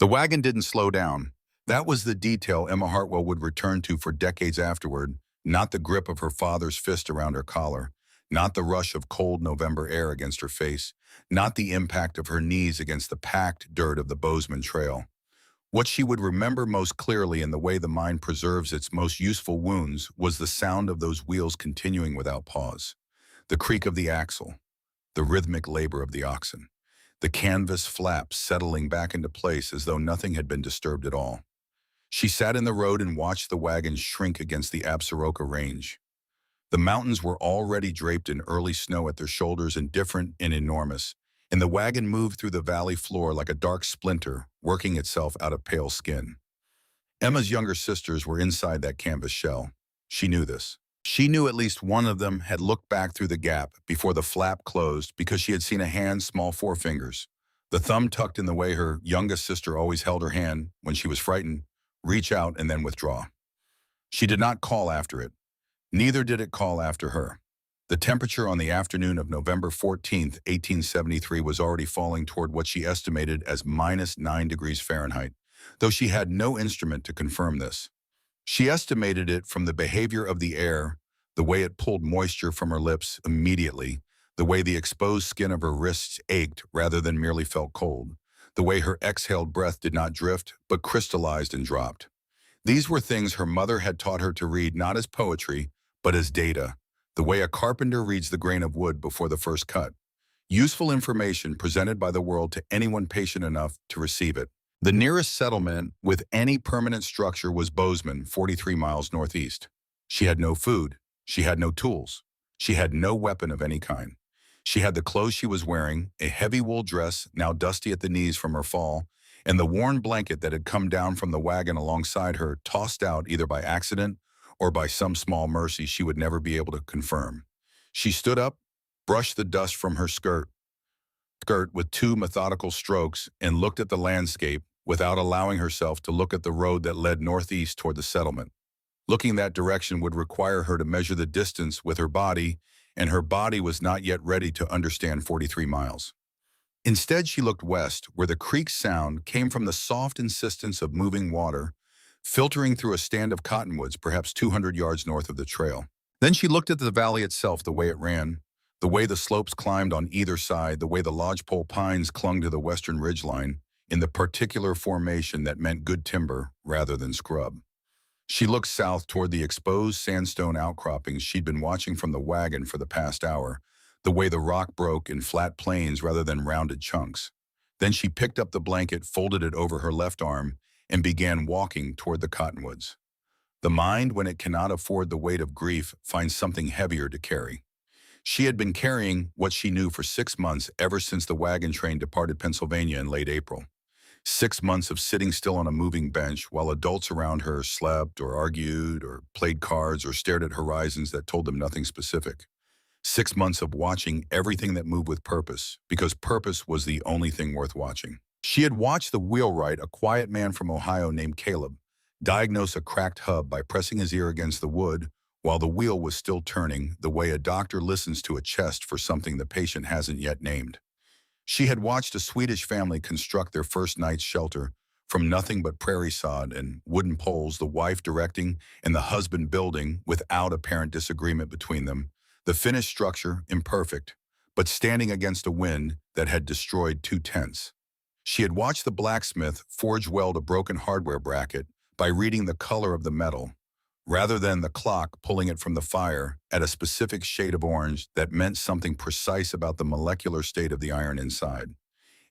The wagon didn't slow down. That was the detail Emma Hartwell would return to for decades afterward, not the grip of her father's fist around her collar, not the rush of cold November air against her face, not the impact of her knees against the packed dirt of the Bozeman Trail. What she would remember most clearly in the way the mind preserves its most useful wounds was the sound of those wheels continuing without pause, the creak of the axle, the rhythmic labor of the oxen, the canvas flaps settling back into place as though nothing had been disturbed at all. She sat in the road and watched the wagon shrink against the Absaroka Range. The mountains were already draped in early snow at their shoulders, indifferent and enormous, and the wagon moved through the valley floor like a dark splinter, working itself out of pale skin. Emma's younger sisters were inside that canvas shell. She knew this. She knew at least one of them had looked back through the gap before the flap closed because she had seen a hand's small forefingers, the thumb tucked in the way her youngest sister always held her hand when she was frightened, reach out and then withdraw. She did not call after it. Neither did it call after her. The temperature on the afternoon of November 14th, 1873 was already falling toward what she estimated as -9 degrees Fahrenheit, though she had no instrument to confirm this. She estimated it from the behavior of the air, the way it pulled moisture from her lips immediately, the way the exposed skin of her wrists ached rather than merely felt cold, the way her exhaled breath did not drift but crystallized and dropped. These were things her mother had taught her to read not as poetry, but as data, the way a carpenter reads the grain of wood before the first cut. Useful information presented by the world to anyone patient enough to receive it. The nearest settlement with any permanent structure was Bozeman, 43 miles northeast. She had no food. She had no tools. She had no weapon of any kind. She had the clothes she was wearing, a heavy wool dress now dusty at the knees from her fall, and the worn blanket that had come down from the wagon alongside her, tossed out either by accident or by some small mercy she would never be able to confirm. She stood up, brushed the dust from her skirt with two methodical strokes, and looked at the landscape without allowing herself to look at the road that led northeast toward the settlement. Looking that direction would require her to measure the distance with her body, and her body was not yet ready to understand 43 miles. Instead, she looked west, where the creek's sound came from the soft insistence of moving water, filtering through a stand of cottonwoods perhaps 200 yards north of the trail. Then she looked at the valley itself, the way it ran, the way the slopes climbed on either side, the way the lodgepole pines clung to the western ridgeline, in the particular formation that meant good timber rather than scrub. She looked south toward the exposed sandstone outcroppings she'd been watching from the wagon for the past hour, the way the rock broke in flat plains rather than rounded chunks. Then she picked up the blanket, folded it over her left arm, and began walking toward the cottonwoods. The mind, when it cannot afford the weight of grief, finds something heavier to carry. She had been carrying what she knew for 6 months ever since the wagon train departed Pennsylvania in late April. 6 months of sitting still on a moving bench while adults around her slept or argued or played cards or stared at horizons that told them nothing specific. 6 months of watching everything that moved with purpose, because purpose was the only thing worth watching. She had watched the wheelwright, a quiet man from Ohio named Caleb, diagnose a cracked hub by pressing his ear against the wood while the wheel was still turning, the way a doctor listens to a chest for something the patient hasn't yet named. She had watched a Swedish family construct their first night's shelter from nothing but prairie sod and wooden poles, the wife directing and the husband building without apparent disagreement between them, the finished structure imperfect, but standing against a wind that had destroyed 2 tents. She had watched the blacksmith forge weld a broken hardware bracket by reading the color of the metal, rather than the clock pulling it from the fire at a specific shade of orange that meant something precise about the molecular state of the iron inside.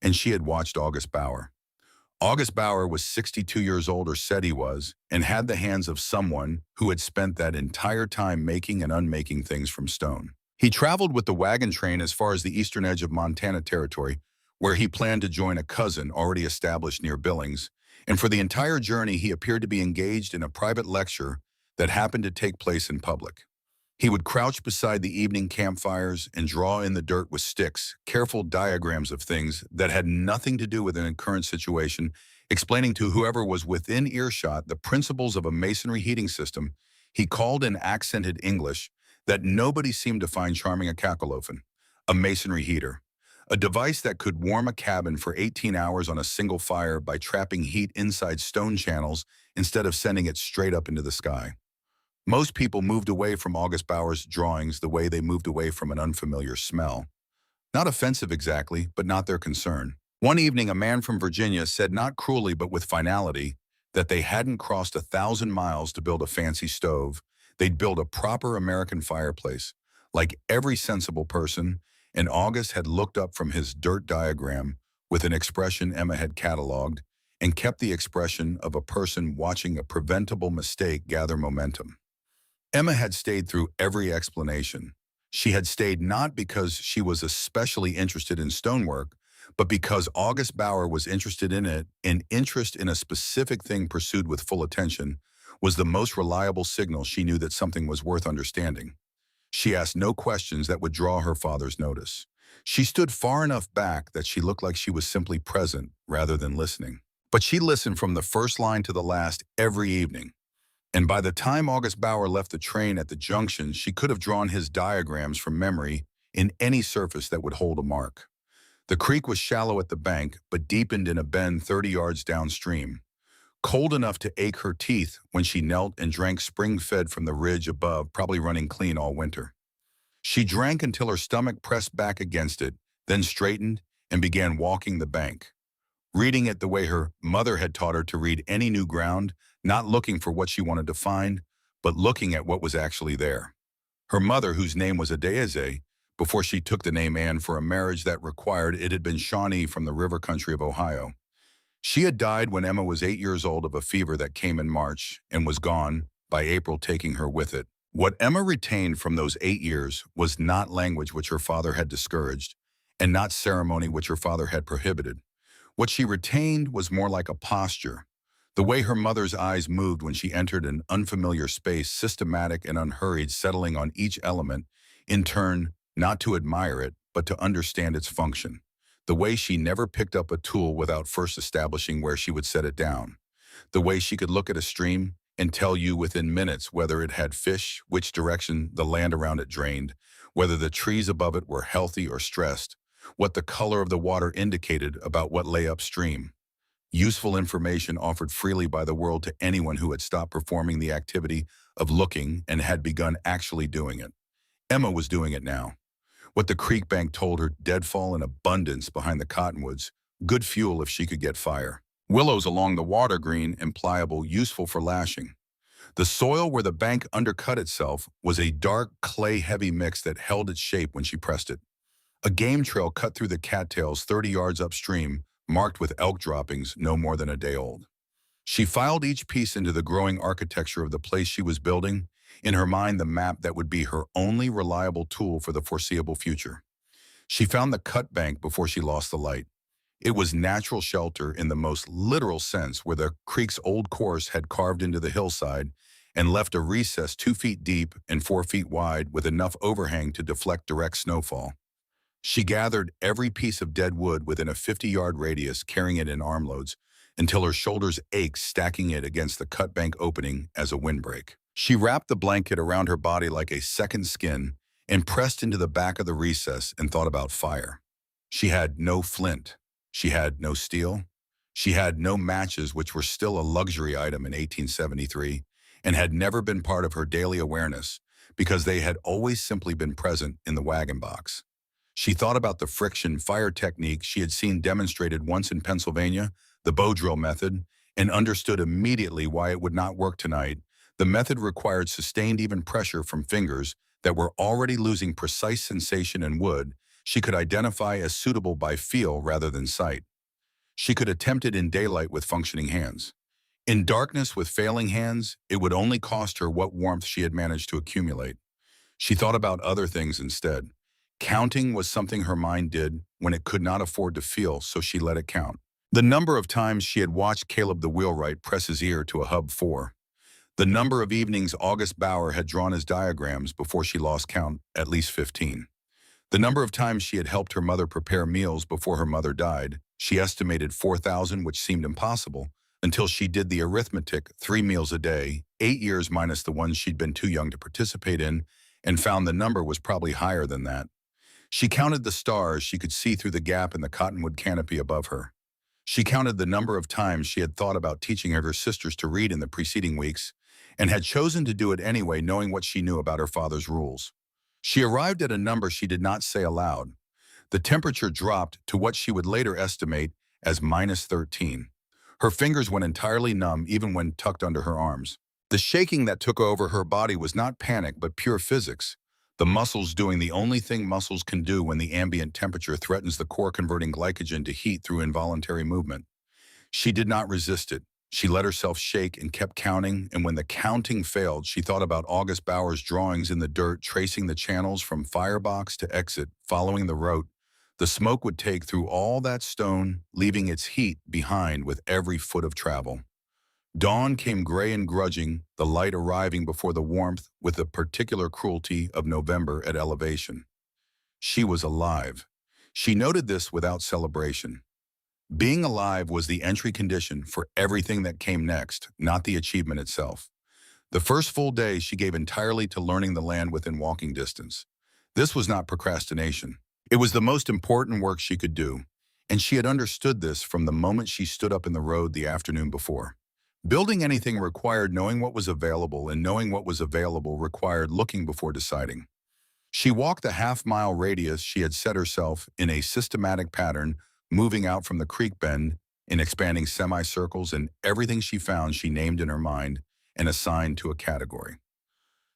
And she had watched August Bauer. August Bauer was 62 years old, or said he was, and had the hands of someone who had spent that entire time making and unmaking things from stone. He traveled with the wagon train as far as the eastern edge of Montana Territory, where he planned to join a cousin already established near Billings, and for the entire journey he appeared to be engaged in a private lecture that happened to take place in public. He would crouch beside the evening campfires and draw in the dirt with sticks, careful diagrams of things that had nothing to do with an current situation, explaining to whoever was within earshot the principles of a masonry heating system he called in accented English that nobody seemed to find charming a kakelofen, a masonry heater. A device that could warm a cabin for 18 hours on a single fire by trapping heat inside stone channels instead of sending it straight up into the sky. Most people moved away from August Bauer's drawings the way they moved away from an unfamiliar smell. Not offensive exactly, but not their concern. One evening, a man from Virginia said, not cruelly but with finality, that they hadn't crossed 1,000 miles to build a fancy stove. They'd build a proper American fireplace. Like every sensible person, and August had looked up from his dirt diagram with an expression Emma had cataloged and kept the expression of a person watching a preventable mistake gather momentum. Emma had stayed through every explanation. She had stayed not because she was especially interested in stonework, but because August Bauer was interested in it, and interest in a specific thing pursued with full attention was the most reliable signal she knew that something was worth understanding. She asked no questions that would draw her father's notice. She stood far enough back that she looked like she was simply present rather than listening. But she listened from the first line to the last every evening. And by the time August Bauer left the train at the junction, she could have drawn his diagrams from memory in any surface that would hold a mark. The creek was shallow at the bank, but deepened in a bend 30 yards downstream, cold enough to ache her teeth when she knelt and drank spring-fed from the ridge above, probably running clean all winter. She drank until her stomach pressed back against it, then straightened and began walking the bank, reading it the way her mother had taught her to read any new ground, not looking for what she wanted to find, but looking at what was actually there. Her mother, whose name was Adeze, before she took the name Anne for a marriage that required it, had been Shawnee from the river country of Ohio. She had died when Emma was 8 years old of a fever that came in March and was gone by April, taking her with it. What Emma retained from those 8 years was not language which her father had discouraged, and not ceremony which her father had prohibited. What she retained was more like a posture, the way her mother's eyes moved when she entered an unfamiliar space, systematic and unhurried, settling on each element, in turn, not to admire it, but to understand its function. The way she never picked up a tool without first establishing where she would set it down. The way she could look at a stream and tell you within minutes whether it had fish, which direction the land around it drained, whether the trees above it were healthy or stressed, what the color of the water indicated about what lay upstream. Useful information offered freely by the world to anyone who had stopped performing the activity of looking and had begun actually doing it. Emma was doing it now. What the creek bank told her, deadfall in abundance behind the cottonwoods, good fuel if she could get fire. Willows along the water, green and pliable, useful for lashing. The soil where the bank undercut itself was a dark, clay-heavy mix that held its shape when she pressed it. A game trail cut through the cattails 30 yards upstream, marked with elk droppings no more than a day old. She filed each piece into the growing architecture of the place she was building, in her mind the map that would be her only reliable tool for the foreseeable future. She found the cut bank before she lost the light. It was natural shelter in the most literal sense, where the creek's old course had carved into the hillside and left a recess 2 feet deep and 4 feet wide with enough overhang to deflect direct snowfall. She gathered every piece of dead wood within a 50-yard radius, carrying it in armloads, until her shoulders ached, stacking it against the cut bank opening as a windbreak. She wrapped the blanket around her body like a second skin and pressed into the back of the recess and thought about fire. She had no flint. She had no steel. She had no matches, which were still a luxury item in 1873 and had never been part of her daily awareness because they had always simply been present in the wagon box. She thought about the friction fire technique she had seen demonstrated once in Pennsylvania, the bow drill method, and understood immediately why it would not work tonight. The method required sustained even pressure from fingers that were already losing precise sensation in wood she could identify as suitable by feel rather than sight. She could attempt it in daylight with functioning hands. In darkness with failing hands, it would only cost her what warmth she had managed to accumulate. She thought about other things instead. Counting was something her mind did when it could not afford to feel, so she let it count. The number of times she had watched Caleb the wheelwright press his ear to a hub 4. The number of evenings August Bauer had drawn his diagrams before she lost count, at least 15. The number of times she had helped her mother prepare meals before her mother died, she estimated 4,000, which seemed impossible, until she did the arithmetic, 3 meals a day, 8 years minus the ones she'd been too young to participate in, and found the number was probably higher than that. She counted the stars she could see through the gap in the cottonwood canopy above her. She counted the number of times she had thought about teaching her sisters to read in the preceding weeks, and had chosen to do it anyway, knowing what she knew about her father's rules. She arrived at a number she did not say aloud. The temperature dropped to what she would later estimate as -13. Her fingers went entirely numb even when tucked under her arms. The shaking that took over her body was not panic but pure physics, the muscles doing the only thing muscles can do when the ambient temperature threatens the core, converting glycogen to heat through involuntary movement. She did not resist it. She let herself shake and kept counting, and when the counting failed, she thought about August Bauer's drawings in the dirt, tracing the channels from firebox to exit, following the route. The smoke would take through all that stone, leaving its heat behind with every foot of travel. Dawn came gray and grudging, the light arriving before the warmth with the particular cruelty of November at elevation. She was alive. She noted this without celebration. Being alive was the entry condition for everything that came next, not the achievement itself. The first full day she gave entirely to learning the land within walking distance. This was not procrastination. It was the most important work she could do, and she had understood this from the moment she stood up in the road the afternoon before. Building anything required knowing what was available, and knowing what was available required looking before deciding. She walked the half-mile radius she had set herself in a systematic pattern, moving out from the creek bend in expanding semicircles, and everything she found she named in her mind and assigned to a category.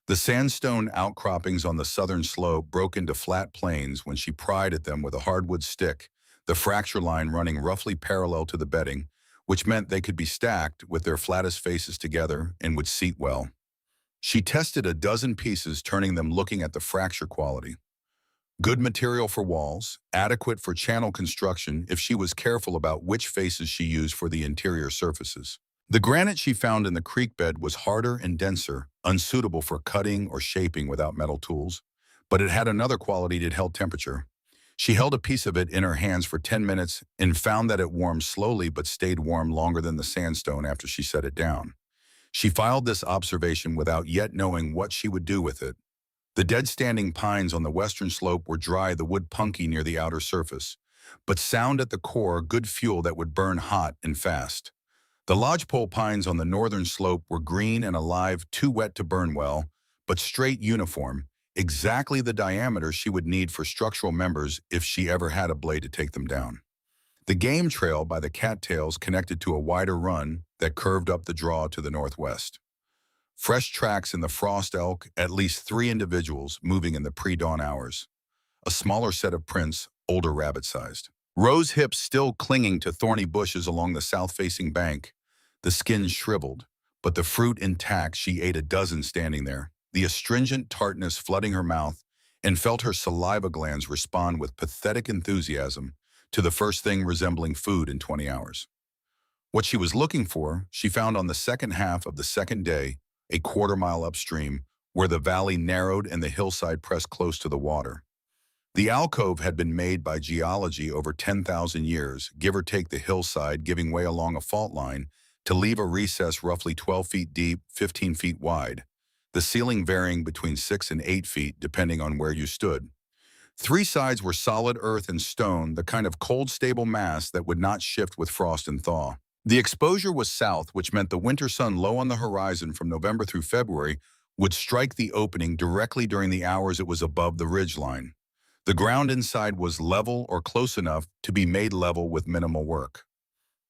The sandstone outcroppings on the southern slope broke into flat plains when she pried at them with a hardwood stick, the fracture line running roughly parallel to the bedding, which meant they could be stacked with their flattest faces together and would seat well. She tested a dozen pieces, turning them, looking at the fracture quality. Good material for walls, adequate for channel construction if she was careful about which faces she used for the interior surfaces. The granite she found in the creek bed was harder and denser, unsuitable for cutting or shaping without metal tools, but it had another quality: it held temperature. She held a piece of it in her hands for 10 minutes and found that it warmed slowly but stayed warm longer than the sandstone after she set it down. She filed this observation without yet knowing what she would do with it. The dead-standing pines on the western slope were dry, the wood punky near the outer surface, but sound at the core, good fuel that would burn hot and fast. The lodgepole pines on the northern slope were green and alive, too wet to burn well, but straight, uniform, exactly the diameter she would need for structural members if she ever had a blade to take them down. The game trail by the cattails connected to a wider run that curved up the draw to the northwest. Fresh tracks in the frost elk, at least 3 individuals moving in the pre-dawn hours. A smaller set of prints, older rabbit-sized. Rose hips still clinging to thorny bushes along the south-facing bank. The skin shriveled, but the fruit intact. She ate a dozen standing there, the astringent tartness flooding her mouth, and felt her saliva glands respond with pathetic enthusiasm to the first thing resembling food in 20 hours. What she was looking for, she found on the second half of the second day, a quarter-mile upstream, where the valley narrowed and the hillside pressed close to the water. The alcove had been made by geology over 10,000 years, give or take the hillside giving way along a fault line to leave a recess roughly 12 feet deep, 15 feet wide, the ceiling varying between 6 and 8 feet depending on where you stood. 3 sides were solid earth and stone, the kind of cold, stable mass that would not shift with frost and thaw. The exposure was south, which meant the winter sun low on the horizon from November through February would strike the opening directly during the hours it was above the ridge line. The ground inside was level or close enough to be made level with minimal work.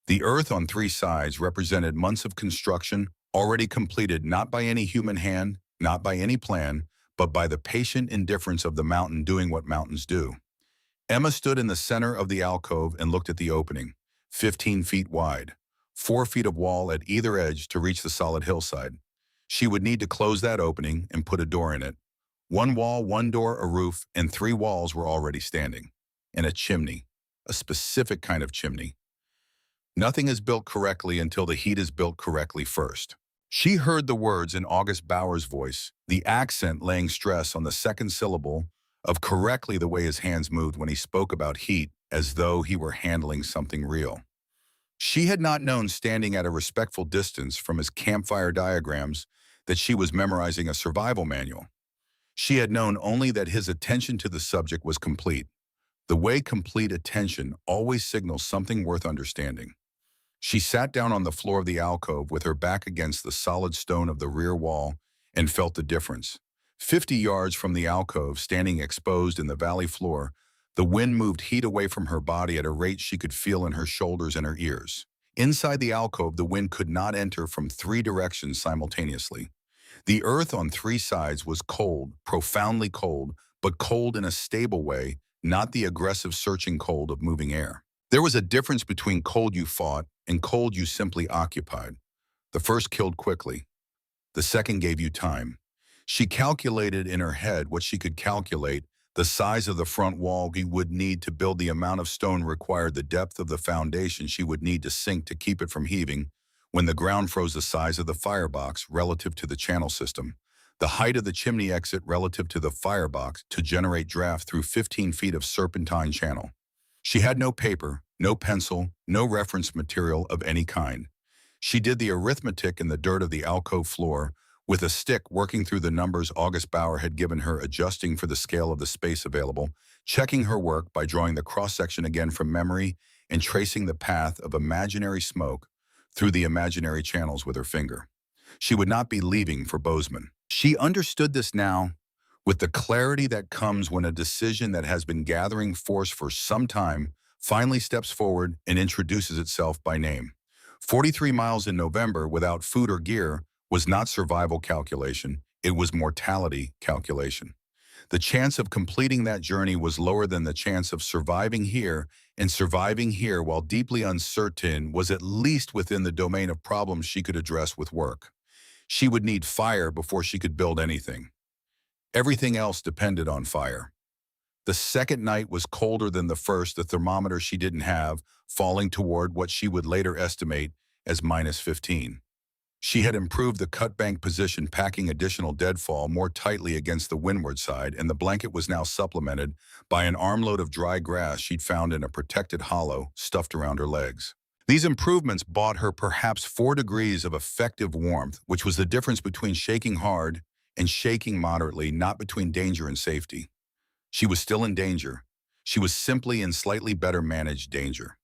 The earth on 3 sides represented months of construction already completed, not by any human hand, not by any plan, but by the patient indifference of the mountain doing what mountains do. Emma stood in the center of the alcove and looked at the opening, 15 feet wide, 4 feet of wall at either edge to reach the solid hillside. She would need to close that opening and put a door in it. 1 wall, 1 door, a roof, and 3 walls were already standing. And a chimney, a specific kind of chimney. Nothing is built correctly until the heat is built correctly first. She heard the words in August Bauer's voice, the accent laying stress on the second syllable of correctly, the way his hands moved when he spoke about heat, as though he were handling something real. She had not known, standing at a respectful distance from his campfire diagrams, that she was memorizing a survival manual. She had known only that his attention to the subject was complete, the way complete attention always signals something worth understanding. She sat down on the floor of the alcove with her back against the solid stone of the rear wall and felt the difference. 50 yards from the alcove, standing exposed in the valley floor, the wind moved heat away from her body at a rate she could feel in her shoulders and her ears. Inside the alcove, the wind could not enter from 3 directions simultaneously. The earth on 3 sides was cold, profoundly cold, but cold in a stable way, not the aggressive searching cold of moving air. There was a difference between cold you fought and cold you simply occupied. The first killed quickly. The second gave you time. She calculated in her head what she could calculate, the size of the front wall he would need to build, the amount of stone required, the depth of the foundation she would need to sink to keep it from heaving, when the ground froze, the size of the firebox relative to the channel system, the height of the chimney exit relative to the firebox to generate draft through 15 feet of serpentine channel. She had no paper, no pencil, no reference material of any kind. She did the arithmetic in the dirt of the alcove floor with a stick, working through the numbers August Bauer had given her, adjusting for the scale of the space available, checking her work by drawing the cross-section again from memory and tracing the path of imaginary smoke through the imaginary channels with her finger. She would not be leaving for Bozeman. She understood this now with the clarity that comes when a decision that has been gathering force for some time finally steps forward and introduces itself by name. 43 miles in November without food or gear was not survival calculation, it was mortality calculation. The chance of completing that journey was lower than the chance of surviving here, and surviving here while deeply uncertain was at least within the domain of problems she could address with work. She would need fire before she could build anything. Everything else depended on fire. The second night was colder than the first, the thermometer she didn't have, falling toward what she would later estimate as -15. She had improved the cut bank position, packing additional deadfall more tightly against the windward side, and the blanket was now supplemented by an armload of dry grass she'd found in a protected hollow stuffed around her legs. These improvements bought her perhaps 4 degrees of effective warmth, which was the difference between shaking hard and shaking moderately, not between danger and safety. She was still in danger. She was simply in slightly better managed danger.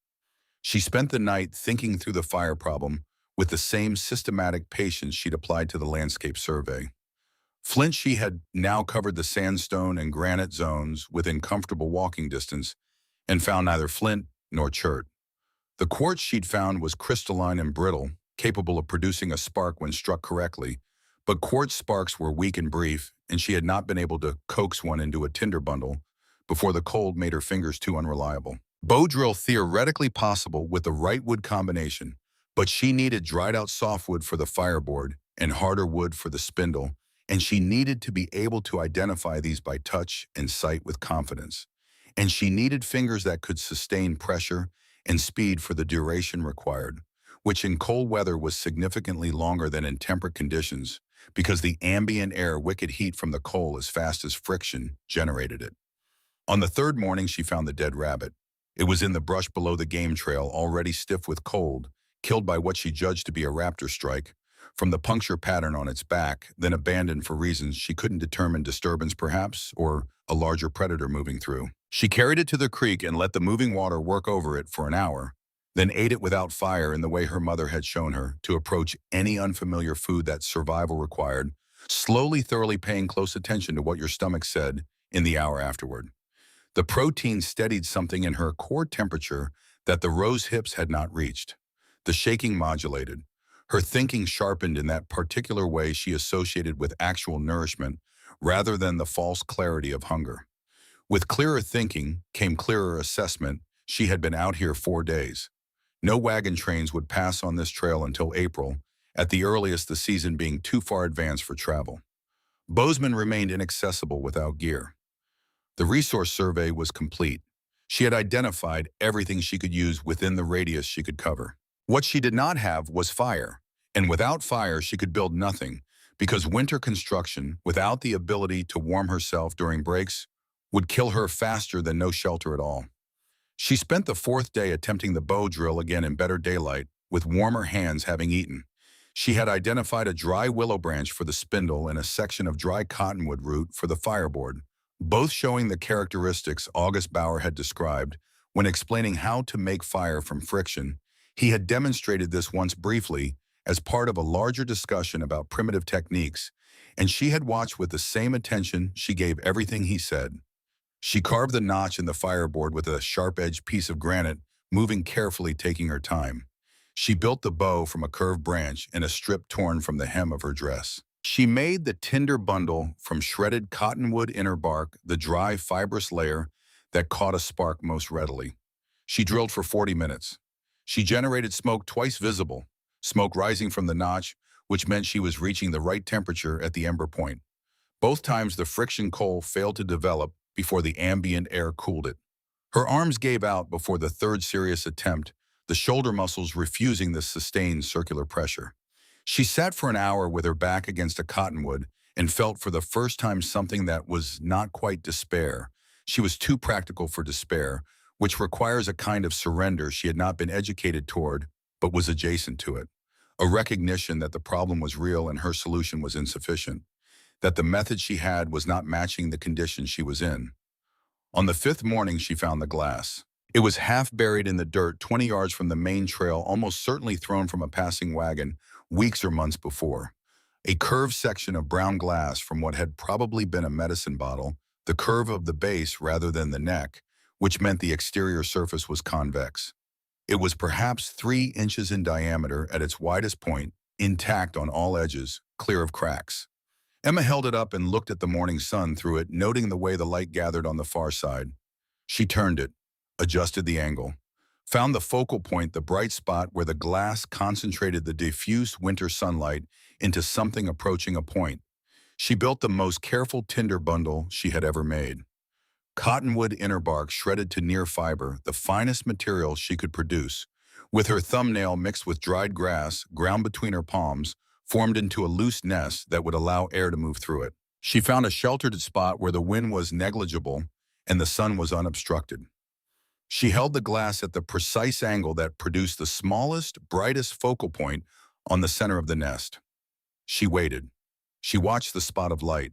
She spent the night thinking through the fire problem with the same systematic patience she'd applied to the landscape survey. Flint she had now covered the sandstone and granite zones within comfortable walking distance and found neither flint nor chert. The quartz she'd found was crystalline and brittle, capable of producing a spark when struck correctly, but quartz sparks were weak and brief, and she had not been able to coax one into a tinder bundle before the cold made her fingers too unreliable. Bow drill theoretically possible with the right wood combination, but she needed dried-out softwood for the fireboard and harder wood for the spindle, and she needed to be able to identify these by touch and sight with confidence. And she needed fingers that could sustain pressure and speed for the duration required, which in cold weather was significantly longer than in temperate conditions because the ambient air wicked heat from the coal as fast as friction generated it. On the third morning, she found the dead rabbit. It was in the brush below the game trail, already stiff with cold, killed by what she judged to be a raptor strike, from the puncture pattern on its back, then abandoned for reasons she couldn't determine, disturbance perhaps, or a larger predator moving through. She carried it to the creek and let the moving water work over it for an hour, then ate it without fire in the way her mother had shown her to approach any unfamiliar food that survival required, slowly, thoroughly paying close attention to what your stomach said in the hour afterward. The protein steadied something in her core temperature that the rose hips had not reached. The shaking modulated. Her thinking sharpened in that particular way she associated with actual nourishment rather than the false clarity of hunger. With clearer thinking came clearer assessment. She had been out here 4 days. No wagon trains would pass on this trail until April, at the earliest, the season being too far advanced for travel. Bozeman remained inaccessible without gear. The resource survey was complete. She had identified everything she could use within the radius she could cover. What she did not have was fire, and without fire she could build nothing, because winter construction, without the ability to warm herself during breaks, would kill her faster than no shelter at all. She spent the 4th day attempting the bow drill again in better daylight, with warmer hands having eaten. She had identified a dry willow branch for the spindle and a section of dry cottonwood root for the fireboard, both showing the characteristics August Bauer had described when explaining how to make fire from friction. He had demonstrated this once briefly as part of a larger discussion about primitive techniques, and she had watched with the same attention she gave everything he said. She carved the notch in the fireboard with a sharp-edged piece of granite, moving carefully, taking her time. She built the bow from a curved branch and a strip torn from the hem of her dress. She made the tinder bundle from shredded cottonwood inner bark, the dry, fibrous layer that caught a spark most readily. She drilled for 40 minutes. She generated smoke twice visible, smoke rising from the notch, which meant she was reaching the right temperature at the ember point. Both times the friction coal failed to develop before the ambient air cooled it. Her arms gave out before the third serious attempt, the shoulder muscles refusing the sustained circular pressure. She sat for an hour with her back against a cottonwood and felt for the first time something that was not quite despair. She was too practical for despair, which requires a kind of surrender she had not been educated toward, but was adjacent to it. A recognition that the problem was real and her solution was insufficient, that the method she had was not matching the conditions she was in. On the fifth morning, she found the glass. It was half buried in the dirt 20 yards from the main trail, almost certainly thrown from a passing wagon weeks or months before. A curved section of brown glass from what had probably been a medicine bottle, the curve of the base rather than the neck, which meant the exterior surface was convex. It was perhaps 3 inches in diameter at its widest point, intact on all edges, clear of cracks. Emma held it up and looked at the morning sun through it, noting the way the light gathered on the far side. She turned it, adjusted the angle, found the focal point, the bright spot where the glass concentrated the diffuse winter sunlight into something approaching a point. She built the most careful tinder bundle she had ever made. Cottonwood inner bark shredded to near fiber, the finest material she could produce. With her thumbnail mixed with dried grass, ground between her palms, formed into a loose nest that would allow air to move through it. She found a sheltered spot where the wind was negligible and the sun was unobstructed. She held the glass at the precise angle that produced the smallest, brightest focal point on the center of the nest. She waited. She watched the spot of light.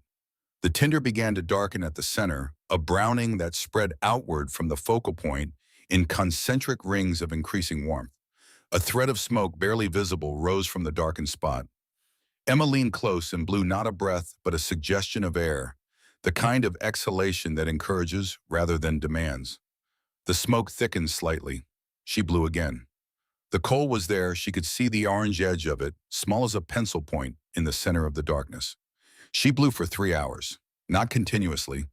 The tinder began to darken at the center, a browning that spread outward from the focal point in concentric rings of increasing warmth. A thread of smoke barely visible rose from the darkened spot. Emma leaned close and blew not a breath but a suggestion of air, the kind of exhalation that encourages rather than demands. The smoke thickened slightly. She blew again. The coal was there. She could see the orange edge of it, small as a pencil point, in the center of the darkness. She blew for 3 hours, not continuously,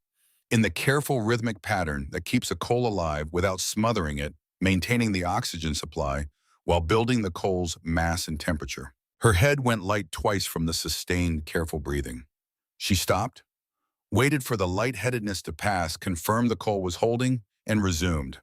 in the careful rhythmic pattern that keeps a coal alive without smothering it, maintaining the oxygen supply while building the coal's mass and temperature. Her head went light twice from the sustained, careful breathing. She stopped, waited for the lightheadedness to pass, confirmed the coal was holding, and resumed.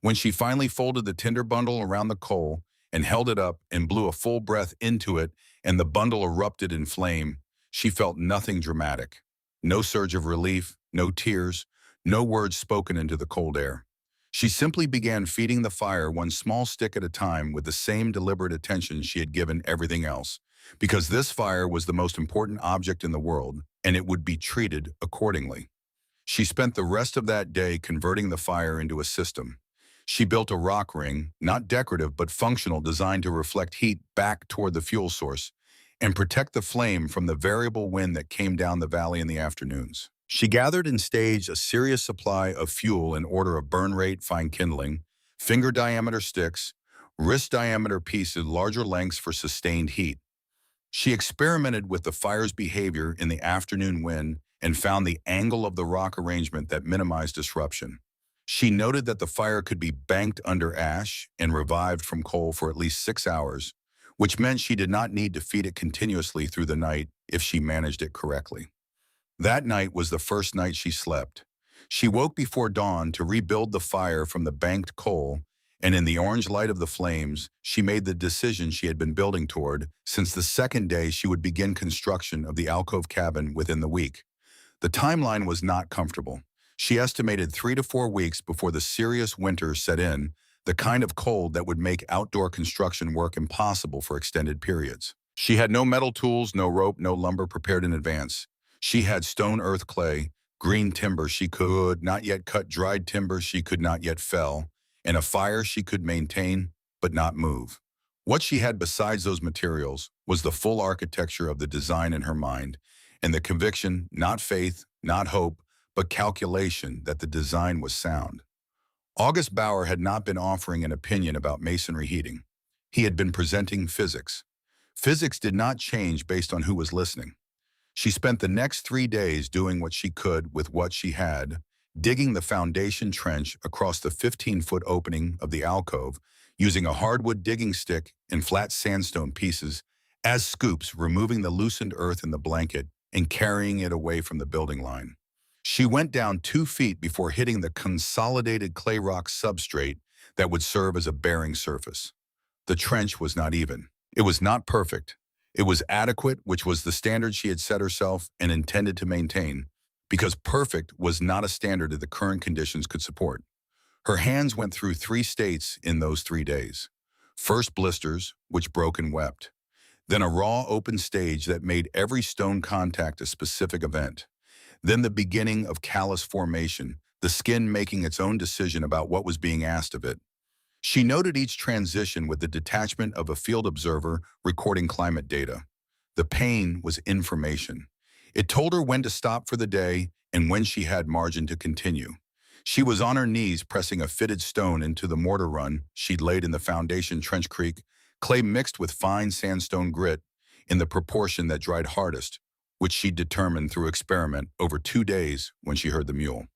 When she finally folded the tinder bundle around the coal and held it up and blew a full breath into it and the bundle erupted in flame, she felt nothing dramatic. No surge of relief, no tears, no words spoken into the cold air. She simply began feeding the fire one small stick at a time with the same deliberate attention she had given everything else, because this fire was the most important object in the world, and it would be treated accordingly. She spent the rest of that day converting the fire into a system. She built a rock ring, not decorative but functional, designed to reflect heat back toward the fuel source and protect the flame from the variable wind that came down the valley in the afternoons. She gathered and staged a serious supply of fuel in order of burn rate, fine kindling, finger diameter sticks, wrist diameter pieces, larger lengths for sustained heat. She experimented with the fire's behavior in the afternoon wind and found the angle of the rock arrangement that minimized disruption. She noted that the fire could be banked under ash and revived from coal for at least 6 hours, which meant she did not need to feed it continuously through the night if she managed it correctly. That night was the first night she slept. She woke before dawn to rebuild the fire from the banked coal, and in the orange light of the flames, she made the decision she had been building toward since the second day she would begin construction of the alcove cabin within the week. The timeline was not comfortable. She estimated 3 to 4 weeks before the serious winter set in, the kind of cold that would make outdoor construction work impossible for extended periods. She had no metal tools, no rope, no lumber prepared in advance. She had stone, earth, clay, green timber she could not yet cut, dried timber she could not yet fell, and a fire she could maintain but not move. What she had besides those materials was the full architecture of the design in her mind, and the conviction, not faith, not hope, but calculation that the design was sound. August Bauer had not been offering an opinion about masonry heating. He had been presenting physics. Physics did not change based on who was listening. She spent the next 3 days doing what she could with what she had, digging the foundation trench across the 15-foot opening of the alcove, using a hardwood digging stick and flat sandstone pieces as scoops, removing the loosened earth in the blanket and carrying it away from the building line. She went down 2 feet before hitting the consolidated clay rock substrate that would serve as a bearing surface. The trench was not even. It was not perfect. It was adequate, which was the standard she had set herself and intended to maintain, because perfect was not a standard that the current conditions could support. Her hands went through 3 states in those 3 days. First blisters, which broke and wept. Then a raw open stage that made every stone contact a specific event. Then the beginning of callus formation, the skin making its own decision about what was being asked of it. She noted each transition with the detachment of a field observer recording climate data. The pain was information. It told her when to stop for the day and when she had margin to continue. She was on her knees pressing a fitted stone into the mortar run she'd laid in the foundation trench creek, clay mixed with fine sandstone grit in the proportion that dried hardest, which she determined through experiment over 2 days when she heard the mule.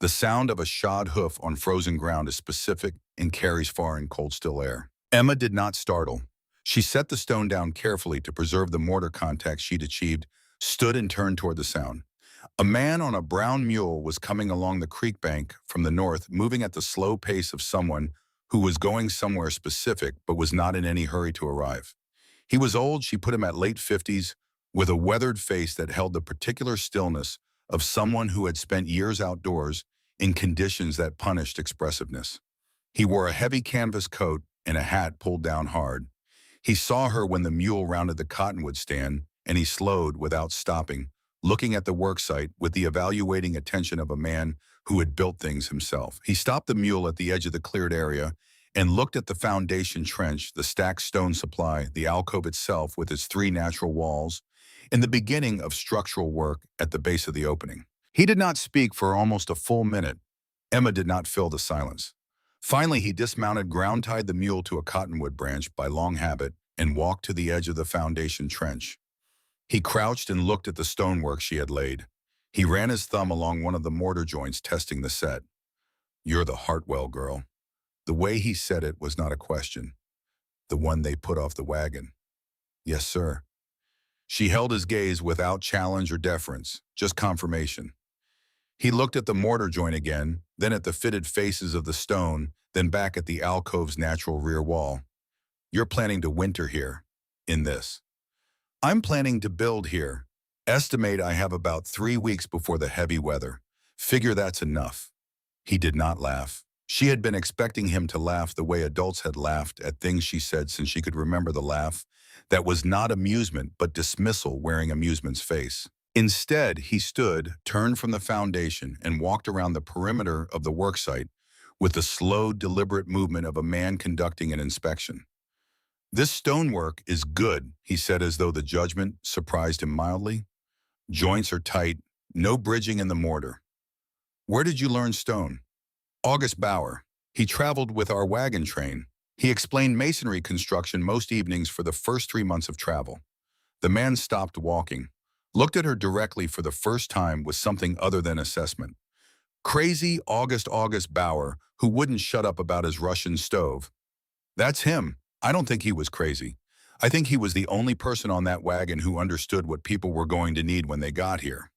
The sound of a shod hoof on frozen ground is specific and carries far in cold, still air. Emma did not startle. She set the stone down carefully to preserve the mortar contact she'd achieved, stood and turned toward the sound. A man on a brown mule was coming along the creek bank from the north, moving at the slow pace of someone who was going somewhere specific but was not in any hurry to arrive. He was old, she put him at late 50s, with a weathered face that held the particular stillness of someone who had spent years outdoors in conditions that punished expressiveness. He wore a heavy canvas coat and a hat pulled down hard. He saw her when the mule rounded the cottonwood stand, and he slowed without stopping, looking at the worksite with the evaluating attention of a man who had built things himself. He stopped the mule at the edge of the cleared area and looked at the foundation trench, the stacked stone supply, the alcove itself with its 3 natural walls, and the beginning of structural work at the base of the opening. He did not speak for almost a full minute. Emma did not fill the silence. Finally, he dismounted, ground-tied the mule to a cottonwood branch by long habit, and walked to the edge of the foundation trench. He crouched and looked at the stonework she had laid. He ran his thumb along one of the mortar joints, testing the set. "You're the Hartwell girl." The way he said it was not a question. "The one they put off the wagon." "Yes, sir." She held his gaze without challenge or deference, just confirmation. He looked at the mortar joint again, then at the fitted faces of the stone, then back at the alcove's natural rear wall. "You're planning to winter here, in this." "I'm planning to build here. Estimate I have about 3 weeks before the heavy weather. Figure that's enough." He did not laugh. She had been expecting him to laugh the way adults had laughed at things she said since she could remember the laugh that was not amusement but dismissal wearing amusement's face. Instead, he stood, turned from the foundation, and walked around the perimeter of the worksite with the slow, deliberate movement of a man conducting an inspection. "This stonework is good," he said as though the judgment surprised him mildly. "Joints are tight, no bridging in the mortar." "Where did you learn stone?" "August Bauer. He traveled with our wagon train. He explained masonry construction most evenings for the first 3 months of travel." The man stopped walking, looked at her directly for the first time with something other than assessment. Crazy August Bauer, who wouldn't shut up about his Russian stove. "That's him. I don't think he was crazy. I think he was the only person on that wagon who understood what people were going to need when they got here."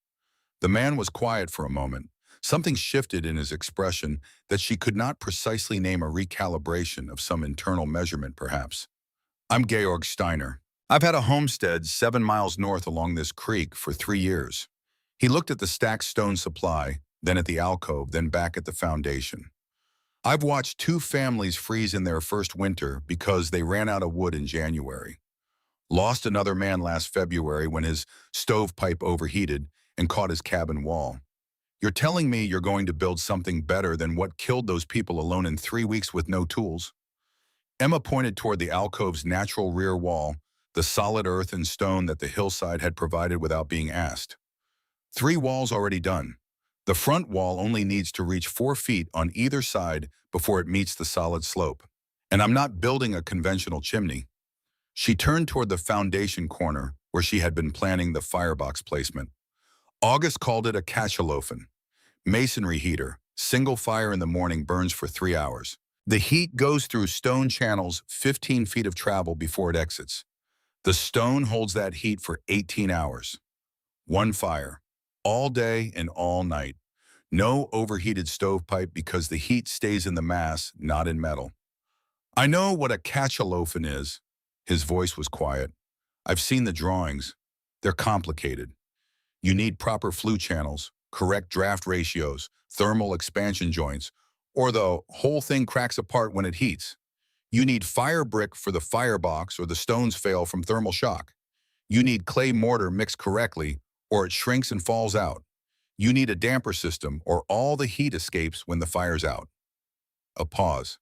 The man was quiet for a moment. Something shifted in his expression that she could not precisely name, a recalibration of some internal measurement, perhaps. "I'm Georg Steiner. I've had a homestead 7 miles north along this creek for 3 years." He looked at the stacked stone supply, then at the alcove, then back at the foundation. "I've watched 2 families freeze in their first winter because they ran out of wood in January. Lost another man last February when his stovepipe overheated and caught his cabin wall. You're telling me you're going to build something better than what killed those people alone in 3 weeks with no tools? Emma pointed toward the alcove's natural rear wall, the solid earth and stone that the hillside had provided without being asked. 3 walls already done. The front wall only needs to reach 4 feet on either side before it meets the solid slope. And I'm not building a conventional chimney. She turned toward the foundation corner where she had been planning the firebox placement. August called it a cachalofen. Masonry heater. Single fire in the morning burns for 3 hours. The heat goes through stone channels 15 feet of travel before it exits. The stone holds that heat for 18 hours. One fire. All day and all night. No overheated stovepipe because the heat stays in the mass, not in metal. I know what a cachalofen is. His voice was quiet. I've seen the drawings. They're complicated. You need proper flue channels, correct draft ratios, thermal expansion joints, or the whole thing cracks apart when it heats. You need fire brick for the firebox or the stones fail from thermal shock. You need clay mortar mixed correctly or it shrinks and falls out. You need a damper system or all the heat escapes when the fire's out. A pause.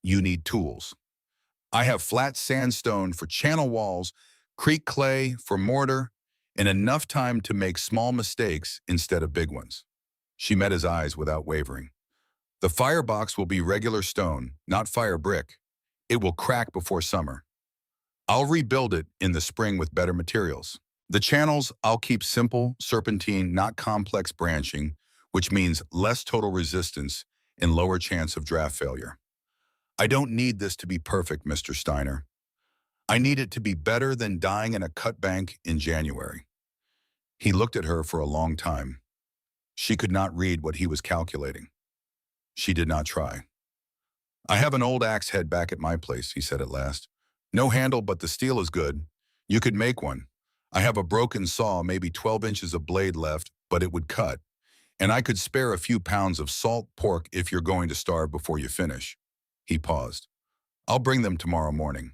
You need tools. I have flat sandstone for channel walls, creek clay for mortar, and enough time to make small mistakes instead of big ones. She met his eyes without wavering. The firebox will be regular stone, not fire brick. It will crack before summer. I'll rebuild it in the spring with better materials. The channels I'll keep simple, serpentine, not complex branching, which means less total resistance and lower chance of draft failure. I don't need this to be perfect, Mr. Steiner. I need it to be better than dying in a cut bank in January. He looked at her for a long time. She could not read what he was calculating. She did not try. I have an old axe head back at my place, he said at last. No handle, but the steel is good. You could make one. I have a broken saw, maybe 12 inches of blade left, but it would cut. And I could spare a few pounds of salt pork if you're going to starve before you finish. He paused. I'll bring them tomorrow morning.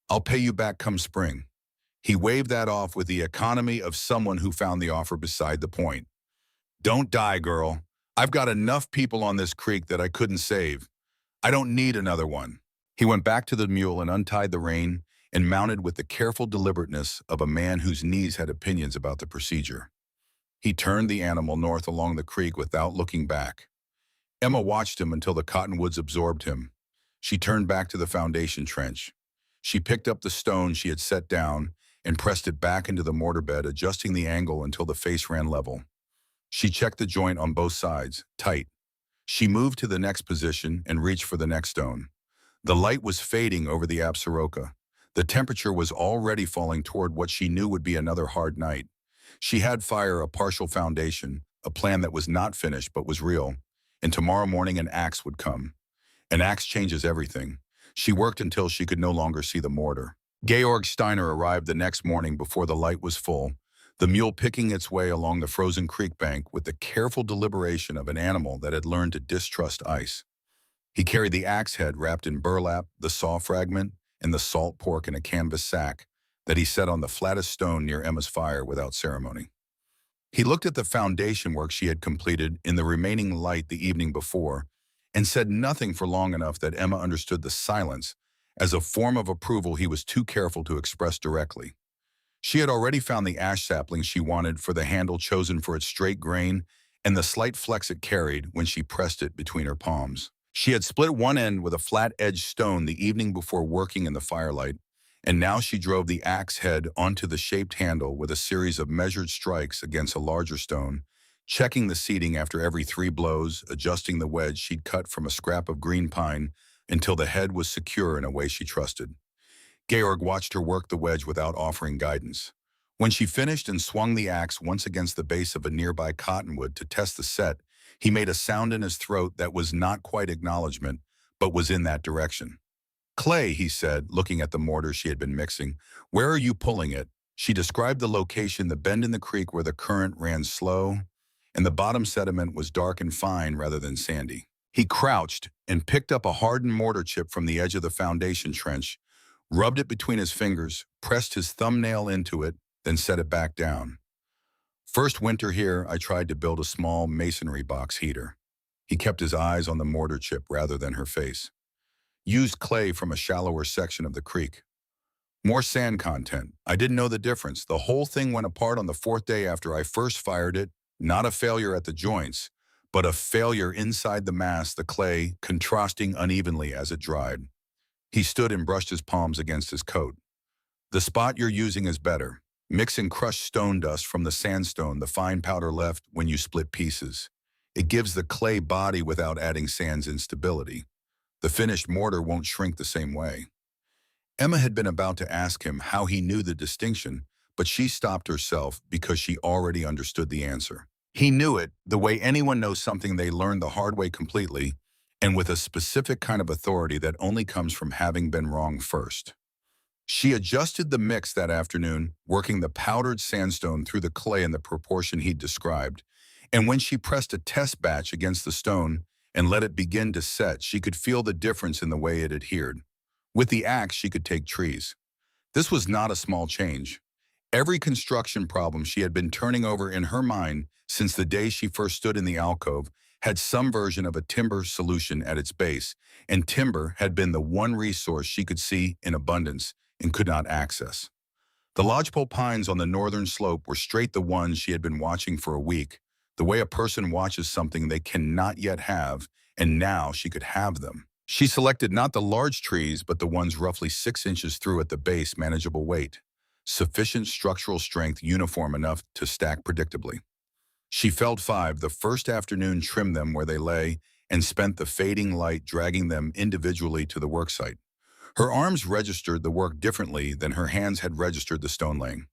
I'll pay you back come spring. He waved that off with the economy of someone who found the offer beside the point. Don't die, girl. I've got enough people on this creek that I couldn't save. I don't need another one. He went back to the mule and untied the rein and mounted with the careful deliberateness of a man whose knees had opinions about the procedure. He turned the animal north along the creek without looking back. Emma watched him until the cottonwoods absorbed him. She turned back to the foundation trench. She picked up the stone she had set down and pressed it back into the mortar bed, adjusting the angle until the face ran level. She checked the joint on both sides, tight. She moved to the next position and reached for the next stone. The light was fading over the Absaroka. The temperature was already falling toward what she knew would be another hard night. She had fire a partial foundation, a plan that was not finished but was real, and tomorrow morning an axe would come. An axe changes everything. She worked until she could no longer see the mortar. Georg Steiner arrived the next morning before the light was full, the mule picking its way along the frozen creek bank with the careful deliberation of an animal that had learned to distrust ice. He carried the axe head wrapped in burlap, the saw fragment, and the salt pork in a canvas sack that he set on the flattest stone near Emma's fire without ceremony. He looked at the foundation work she had completed in the remaining light the evening before and said nothing for long enough that Emma understood the silence as a form of approval he was too careful to express directly. She had already found the ash sapling she wanted for the handle chosen for its straight grain and the slight flex it carried when she pressed it between her palms. She had split one end with a flat-edged stone the evening before working in the firelight, and now she drove the axe head onto the shaped handle with a series of measured strikes against a larger stone, checking the seating after every 3 blows, adjusting the wedge she'd cut from a scrap of green pine until the head was secure in a way she trusted. Georg watched her work the wedge without offering guidance. When she finished and swung the axe once against the base of a nearby cottonwood to test the set, he made a sound in his throat that was not quite acknowledgement, but was in that direction. Clay, he said, looking at the mortar she had been mixing. Where are you pulling it? She described the location, the bend in the creek where the current ran slow, and the bottom sediment was dark and fine rather than sandy. He crouched and picked up a hardened mortar chip from the edge of the foundation trench, rubbed it between his fingers, pressed his thumbnail into it, then set it back down. First winter here, I tried to build a small masonry box heater. He kept his eyes on the mortar chip rather than her face. Used clay from a shallower section of the creek. More sand content. I didn't know the difference. The whole thing went apart on the fourth day after I first fired it. Not a failure at the joints, but a failure inside the mass, the clay contrasting unevenly as it dried. He stood and brushed his palms against his coat. The spot you're using is better. Mix in crushed stone dust from the sandstone, the fine powder left when you split pieces. It gives the clay body without adding sand's instability. The finished mortar won't shrink the same way. Emma had been about to ask him how he knew the distinction, but she stopped herself because she already understood the answer. He knew it the way anyone knows something they learned the hard way completely, and with a specific kind of authority that only comes from having been wrong first. She adjusted the mix that afternoon, working the powdered sandstone through the clay in the proportion he'd described, and when she pressed a test batch against the stone and let it begin to set, she could feel the difference in the way it adhered. With the axe, she could take trees. This was not a small change. Every construction problem she had been turning over in her mind since the day she first stood in the alcove had some version of a timber solution at its base, and timber had been the one resource she could see in abundance and could not access. The lodgepole pines on the northern slope were straight the ones she had been watching for a week, the way a person watches something they cannot yet have, and now she could have them. She selected not the large trees, but the ones roughly 6 inches through at the base, manageable weight, sufficient structural strength, uniform enough to stack predictably. She felled 5 the first afternoon, trimmed them where they lay, and spent the fading light dragging them individually to the worksite. Her arms registered the work differently than her hands had registered the stone laying.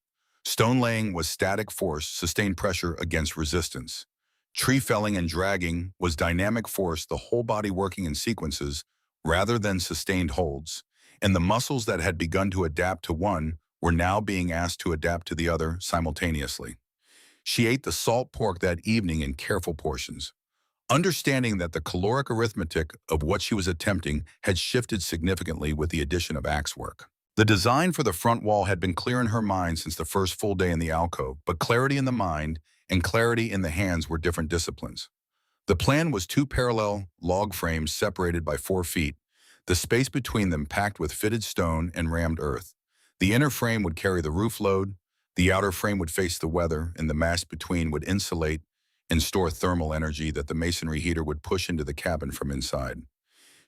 Stone laying was static force, sustained pressure against resistance. Tree felling and dragging was dynamic force, the whole body working in sequences rather than sustained holds, and the muscles that had begun to adapt to one were now being asked to adapt to the other simultaneously. She ate the salt pork that evening in careful portions, understanding that the caloric arithmetic of what she was attempting had shifted significantly with the addition of axe work. The design for the front wall had been clear in her mind since the first full day in the alcove, but clarity in the mind and clarity in the hands were different disciplines. The plan was 2 parallel log frames separated by 4 feet, the space between them packed with fitted stone and rammed earth. The inner frame would carry the roof load, the outer frame would face the weather, and the mass between would insulate and store thermal energy that the masonry heater would push into the cabin from inside.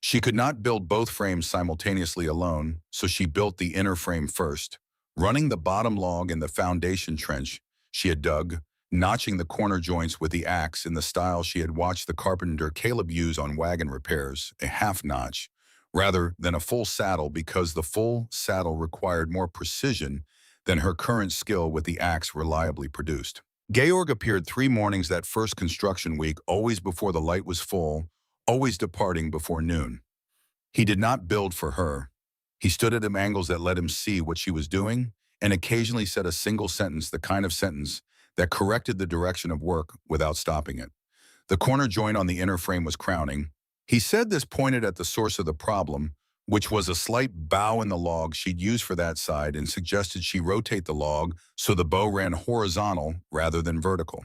She could not build both frames simultaneously alone, so she built the inner frame first, running the bottom log in the foundation trench she had dug, notching the corner joints with the axe in the style she had watched the carpenter Caleb use on wagon repairs, a half notch, rather than a full saddle, because the full saddle required more precision than her current skill with the axe reliably produced. Georg appeared 3 mornings that first construction week, always before the light was full, always departing before noon. He did not build for her. He stood at angles that let him see what she was doing, and occasionally said a single sentence, the kind of sentence that corrected the direction of work without stopping it. The corner joint on the inner frame was crowning. He said this pointed at the source of the problem, which was a slight bow in the log she'd used for that side, and suggested she rotate the log so the bow ran horizontal rather than vertical.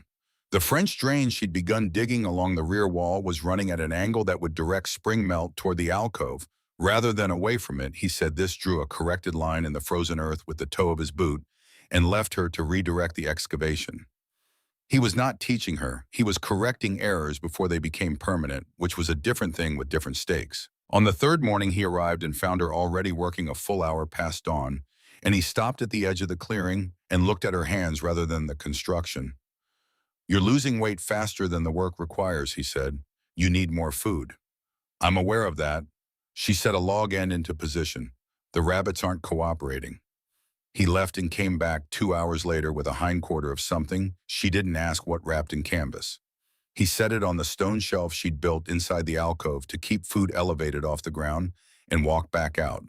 The French drain she'd begun digging along the rear wall was running at an angle that would direct spring melt toward the alcove, rather than away from it. He said this drew a corrected line in the frozen earth with the toe of his boot and left her to redirect the excavation. He was not teaching her, he was correcting errors before they became permanent, which was a different thing with different stakes. On the 3rd morning he arrived and found her already working a full hour past dawn, and he stopped at the edge of the clearing and looked at her hands rather than the construction. "You're losing weight faster than the work requires," he said. "You need more food." "I'm aware of that." She set a log end into position. "The rabbits aren't cooperating." He left and came back 2 hours later with a hindquarter of something she didn't ask what, wrapped in canvas. He set it on the stone shelf she'd built inside the alcove to keep food elevated off the ground and walked back out.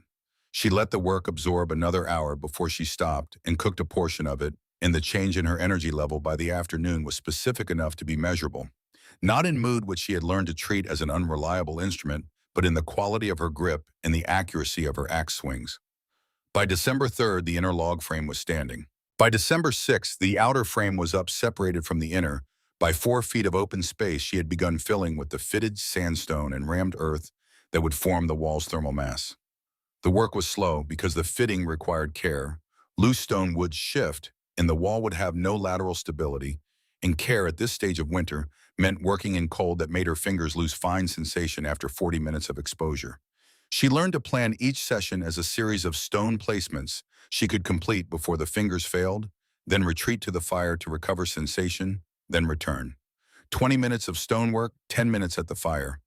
She let the work absorb another hour before she stopped and cooked a portion of it, and the change in her energy level by the afternoon was specific enough to be measurable. Not in mood, which she had learned to treat as an unreliable instrument, but in the quality of her grip and the accuracy of her axe swings. By December 3rd, the inner log frame was standing. By December 6th, the outer frame was up, separated from the inner. By 4 feet of open space, she had begun filling with the fitted sandstone and rammed earth that would form the wall's thermal mass. The work was slow because the fitting required care. Loose stone would shift, and the wall would have no lateral stability. And care at this stage of winter meant working in cold that made her fingers lose fine sensation after 40 minutes of exposure. She learned to plan each session as a series of stone placements she could complete before the fingers failed, then retreat to the fire to recover sensation, then return. 20 minutes of stonework, 10 minutes at the fire.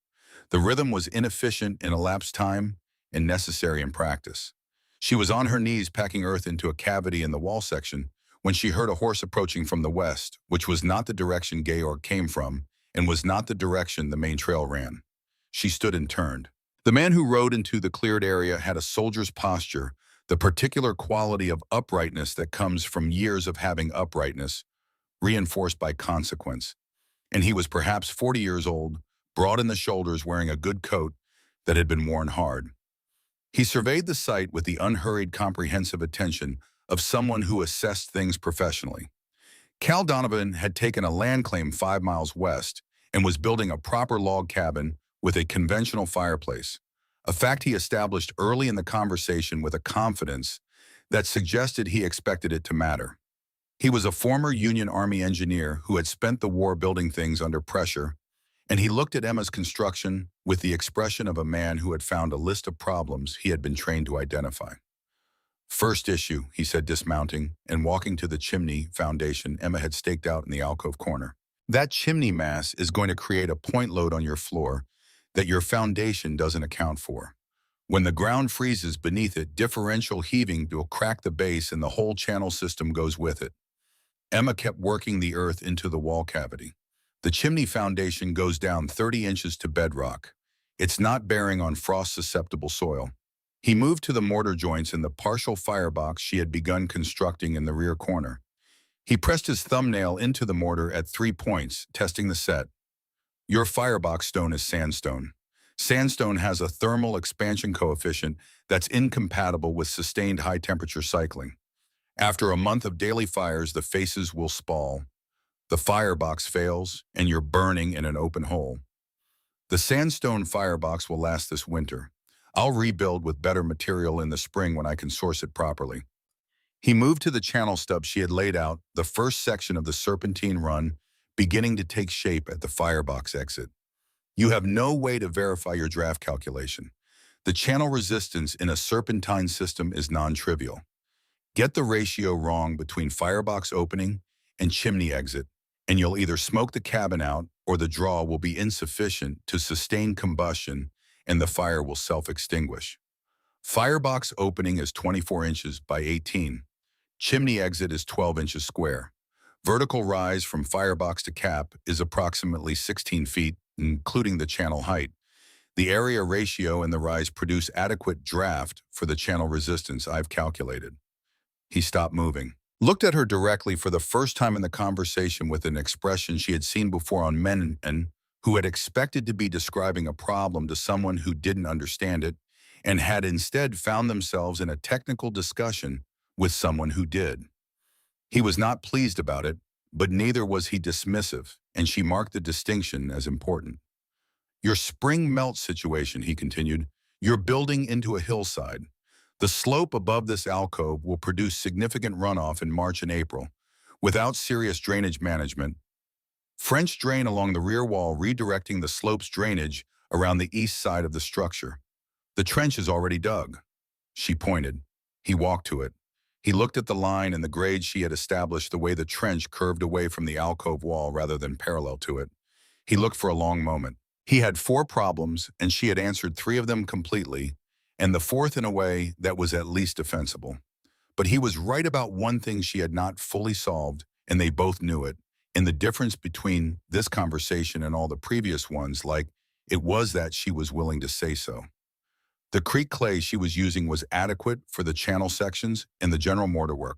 The rhythm was inefficient in elapsed time and necessary in practice. She was on her knees packing earth into a cavity in the wall section when she heard a horse approaching from the west, which was not the direction Georg came from and was not the direction the main trail ran. She stood and turned. The man who rode into the cleared area had a soldier's posture, the particular quality of uprightness that comes from years of having uprightness, reinforced by consequence. And he was perhaps 40 years old, broad in the shoulders, wearing a good coat that had been worn hard. He surveyed the site with the unhurried, comprehensive attention of someone who assessed things professionally. Cal Donovan had taken a land claim 5 miles west and was building a proper log cabin with a conventional fireplace, a fact he established early in the conversation with a confidence that suggested he expected it to matter. He was a former Union Army engineer who had spent the war building things under pressure, and he looked at Emma's construction with the expression of a man who had found a list of problems he had been trained to identify. "First issue," he said, dismounting and walking to the chimney foundation Emma had staked out in the alcove corner. "That chimney mass is going to create a point load on your floor that your foundation doesn't account for. When the ground freezes beneath it, differential heaving will crack the base and the whole channel system goes with it." Emma kept working the earth into the wall cavity. "The chimney foundation goes down 30 inches to bedrock. It's not bearing on frost-susceptible soil." He moved to the mortar joints in the partial firebox she had begun constructing in the rear corner. He pressed his thumbnail into the mortar at 3 points, testing the set. "Your firebox stone is sandstone. Sandstone has a thermal expansion coefficient that's incompatible with sustained high-temperature cycling. After a month of daily fires, the faces will spall. The firebox fails, and you're burning in an open hole. The sandstone firebox will last this winter. I'll rebuild with better material in the spring when I can source it properly." He moved to the channel stub she had laid out, the first section of the serpentine run, beginning to take shape at the firebox exit. "You have no way to verify your draft calculation. The channel resistance in a serpentine system is non-trivial. Get the ratio wrong between firebox opening and chimney exit, and you'll either smoke the cabin out or the draw will be insufficient to sustain combustion and the fire will self-extinguish. Firebox opening is 24 inches by 18. Chimney exit is 12 inches square. Vertical rise from firebox to cap is approximately 16 feet, including the channel height. The area ratio and the rise produce adequate draft for the channel resistance I've calculated." He stopped moving, looked at her directly for the first time in the conversation with an expression she had seen before on men who had expected to be describing a problem to someone who didn't understand it and had instead found themselves in a technical discussion with someone who did. He was not pleased about it, but neither was he dismissive, and she marked the distinction as important. "Your spring melt situation," he continued, "you're building into a hillside. The slope above this alcove will produce significant runoff in March and April. Without serious drainage management, French drain along the rear wall redirecting the slope's drainage around the east side of the structure. The trench is already dug." She pointed. He walked to it. He looked at the line and the grade she had established, the way the trench curved away from the alcove wall rather than parallel to it. He looked for a long moment. He had 4 problems, and she had answered 3 of them completely, and the 4th in a way that was at least defensible. But he was right about one thing she had not fully solved, and they both knew it. And the difference between this conversation and all the previous ones, it was that she was willing to say so. The creek clay she was using was adequate for the channel sections and the general mortar work.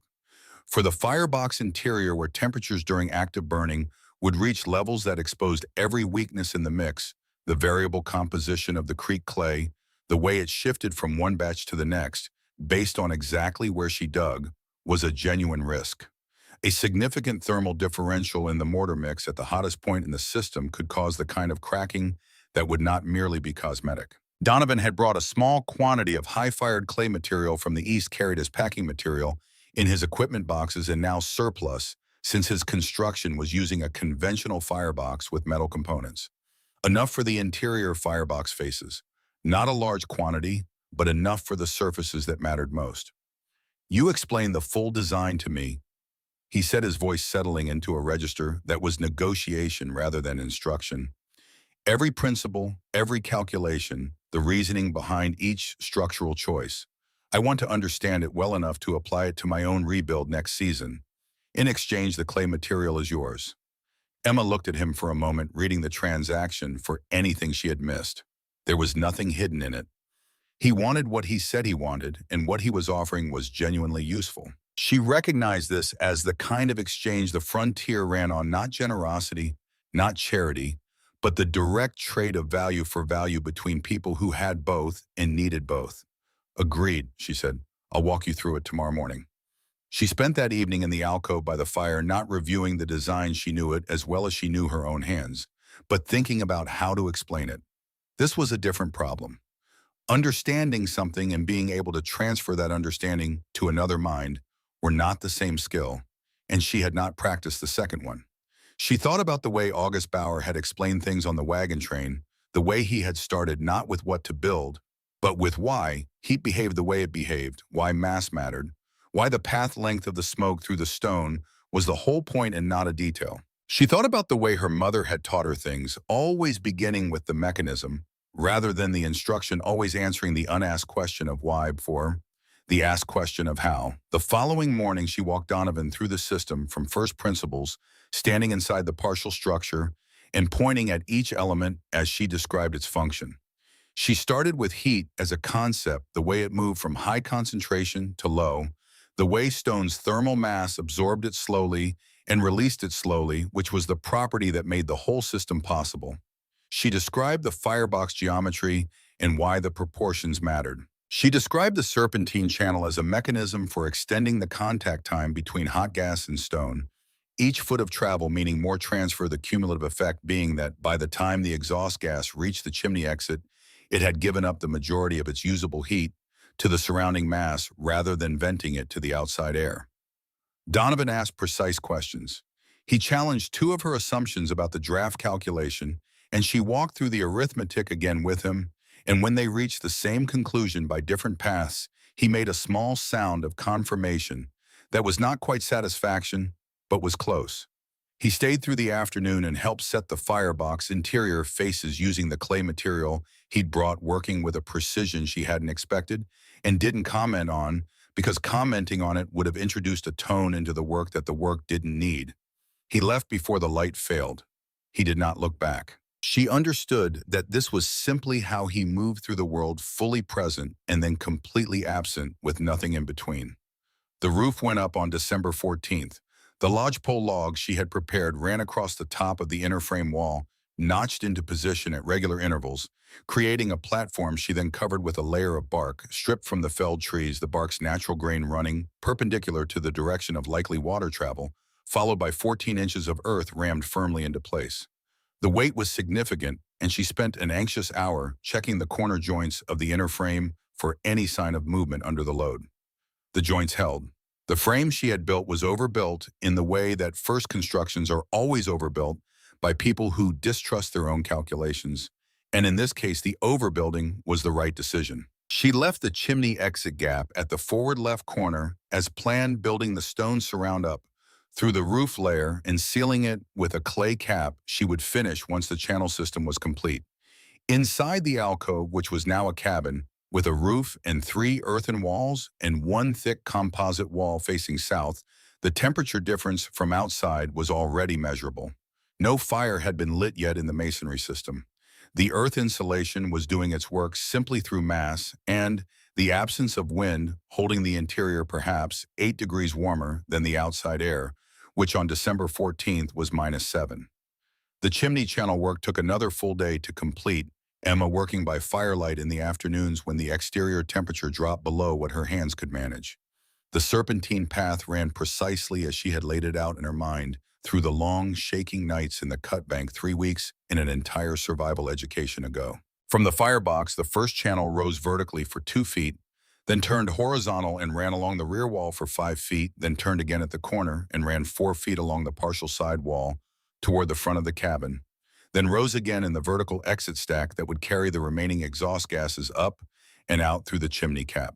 For the firebox interior, where temperatures during active burning would reach levels that exposed every weakness in the mix, the variable composition of the creek clay, the way it shifted from one batch to the next, based on exactly where she dug, was a genuine risk. A significant thermal differential in the mortar mix at the hottest point in the system could cause the kind of cracking that would not merely be cosmetic. Donovan had brought a small quantity of high-fired clay material from the east carried as packing material in his equipment boxes and now surplus since his construction was using a conventional firebox with metal components. Enough for the interior firebox faces. Not a large quantity, but enough for the surfaces that mattered most. "You explained the full design to me," he said, his voice settling into a register that was negotiation rather than instruction. "Every principle, every calculation, the reasoning behind each structural choice. I want to understand it well enough to apply it to my own rebuild next season. In exchange, the clay material is yours." Emma looked at him for a moment, reading the transaction for anything she had missed. There was nothing hidden in it. He wanted what he said he wanted, and what he was offering was genuinely useful. She recognized this as the kind of exchange the frontier ran on, not generosity, not charity, but the direct trade of value for value between people who had both and needed both. "Agreed," she said. "I'll walk you through it tomorrow morning." She spent that evening in the alcove by the fire, not reviewing the design. She knew it as well as she knew her own hands, but thinking about how to explain it. This was a different problem. Understanding something and being able to transfer that understanding to another mind were not the same skill, and she had not practiced the second one. She thought about the way August Bauer had explained things on the wagon train, the way he had started not with what to build, but with why heat behaved the way it behaved, why mass mattered, why the path length of the smoke through the stone was the whole point and not a detail. She thought about the way her mother had taught her things, always beginning with the mechanism, rather than the instruction, always answering the unasked question of why before the asked question of how. The following morning, she walked Donovan through the system from first principles, standing inside the partial structure and pointing at each element as she described its function. She started with heat as a concept, the way it moved from high concentration to low, the way stone's thermal mass absorbed it slowly and released it slowly, which was the property that made the whole system possible. She described the firebox geometry and why the proportions mattered. She described the serpentine channel as a mechanism for extending the contact time between hot gas and stone, each foot of travel meaning more transfer, the cumulative effect being that by the time the exhaust gas reached the chimney exit, it had given up the majority of its usable heat to the surrounding mass rather than venting it to the outside air. Donovan asked precise questions. He challenged two of her assumptions about the draft calculation, and she walked through the arithmetic again with him, and when they reached the same conclusion by different paths, he made a small sound of confirmation that was not quite satisfaction, but was close. He stayed through the afternoon and helped set the firebox interior faces using the clay material he'd brought, working with a precision she hadn't expected and didn't comment on because commenting on it would have introduced a tone into the work that the work didn't need. He left before the light failed. He did not look back. She understood that this was simply how he moved through the world, fully present and then completely absent with nothing in between. The roof went up on December 14th. The lodgepole logs she had prepared ran across the top of the inner frame wall, notched into position at regular intervals, creating a platform she then covered with a layer of bark, stripped from the felled trees, the bark's natural grain running perpendicular to the direction of likely water travel, followed by 14 inches of earth rammed firmly into place. The weight was significant, and she spent an anxious hour checking the corner joints of the inner frame for any sign of movement under the load. The joints held. The frame she had built was overbuilt in the way that first constructions are always overbuilt by people who distrust their own calculations, and in this case, the overbuilding was the right decision. She left the chimney exit gap at the forward left corner as planned, building the stone surround up through the roof layer and sealing it with a clay cap she would finish once the channel system was complete. Inside the alcove, which was now a cabin, with a roof and 3 earthen walls and 1 thick composite wall facing south, the temperature difference from outside was already measurable. No fire had been lit yet in the masonry system. The earth insulation was doing its work simply through mass, and the absence of wind holding the interior perhaps 8 degrees warmer than the outside air, which on December 14th was -7. The chimney channel work took another full day to complete, Emma working by firelight in the afternoons when the exterior temperature dropped below what her hands could manage. The serpentine path ran precisely as she had laid it out in her mind through the long, shaking nights in the cut bank 3 weeks in an entire survival education ago. From the firebox, the first channel rose vertically for 2 feet, then turned horizontal and ran along the rear wall for 5 feet, then turned again at the corner and ran 4 feet along the partial side wall toward the front of the cabin, then rose again in the vertical exit stack that would carry the remaining exhaust gases up and out through the chimney cap.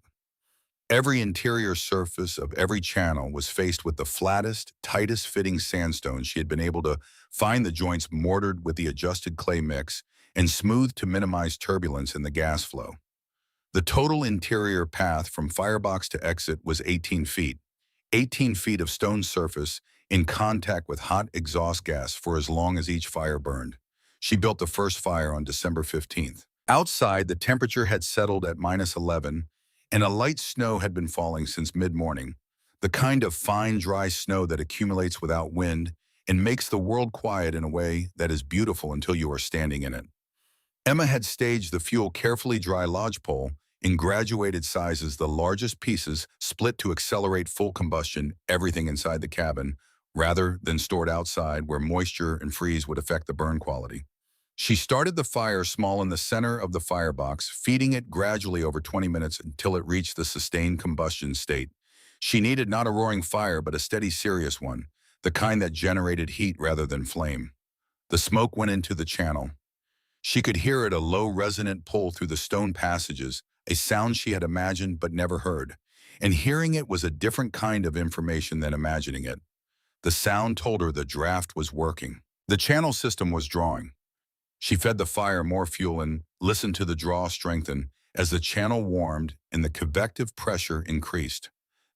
Every interior surface of every channel was faced with the flattest, tightest fitting sandstone she had been able to find, the joints mortared with the adjusted clay mix and smoothed to minimize turbulence in the gas flow. The total interior path from firebox to exit was 18 feet, 18 feet of stone surface in contact with hot exhaust gas for as long as each fire burned. She built the first fire on December 15th. Outside, the temperature had settled at -11, and a light snow had been falling since mid-morning, the kind of fine, dry snow that accumulates without wind and makes the world quiet in a way that is beautiful until you are standing in it. Emma had staged the fuel carefully dry lodgepole in graduated sizes, the largest pieces split to accelerate full combustion, everything inside the cabin, rather than stored outside where moisture and freeze would affect the burn quality. She started the fire small in the center of the firebox, feeding it gradually over 20 minutes until it reached the sustained combustion state. She needed not a roaring fire, but a steady, serious one, the kind that generated heat rather than flame. The smoke went into the channel. She could hear it, a low, resonant pull through the stone passages, a sound she had imagined but never heard. And hearing it was a different kind of information than imagining it. The sound told her the draft was working. The channel system was drawing. She fed the fire more fuel and listened to the draw strengthen as the channel warmed and the convective pressure increased.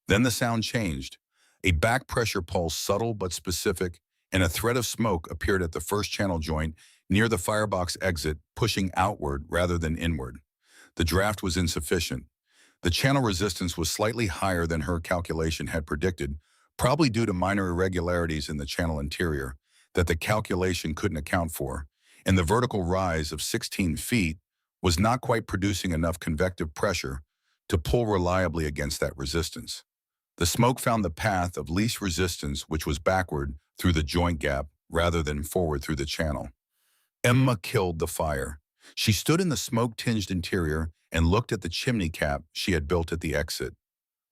Then the sound changed. A back pressure pulse, subtle but specific, and a thread of smoke appeared at the first channel joint near the firebox exit, pushing outward rather than inward. The draft was insufficient. The channel resistance was slightly higher than her calculation had predicted, probably due to minor irregularities in the channel interior that the calculation couldn't account for, and the vertical rise of 16 feet was not quite producing enough convective pressure to pull reliably against that resistance. The smoke found the path of least resistance, which was backward through the joint gap rather than forward through the channel. Emma killed the fire. She stood in the smoke-tinged interior and looked at the chimney cap she had built at the exit.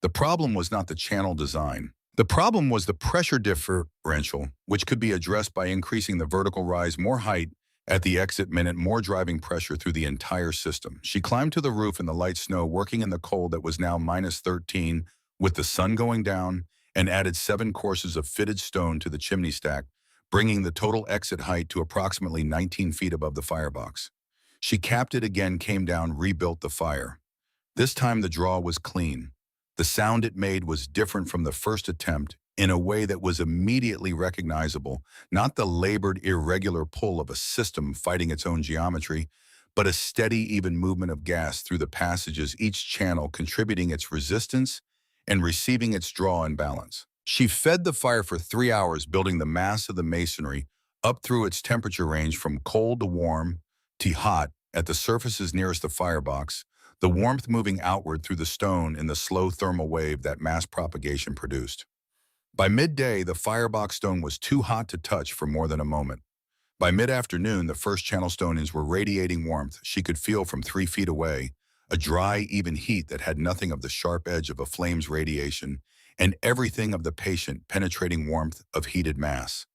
The problem was not the channel design. The problem was the pressure differential, which could be addressed by increasing the vertical rise, more height at the exit meant more driving pressure through the entire system. She climbed to the roof in the light snow, working in the cold that was now -13 with the sun going down, and added 7 courses of fitted stone to the chimney stack, bringing the total exit height to approximately 19 feet above the firebox. She capped it again, came down, rebuilt the fire. This time the draw was clean. The sound it made was different from the first attempt in a way that was immediately recognizable, not the labored, irregular pull of a system fighting its own geometry, but a steady, even movement of gas through the passages, each channel contributing its resistance and receiving its draw and balance. She fed the fire for 3 hours, building the mass of the masonry up through its temperature range from cold to warm to hot at the surfaces nearest the firebox, the warmth moving outward through the stone in the slow thermal wave that mass propagation produced. By midday, the firebox stone was too hot to touch for more than a moment. By mid-afternoon, the first channel stones were radiating warmth she could feel from 3 feet away, a dry, even heat that had nothing of the sharp edge of a flame's radiation, and everything of the patient, penetrating warmth of heated mass.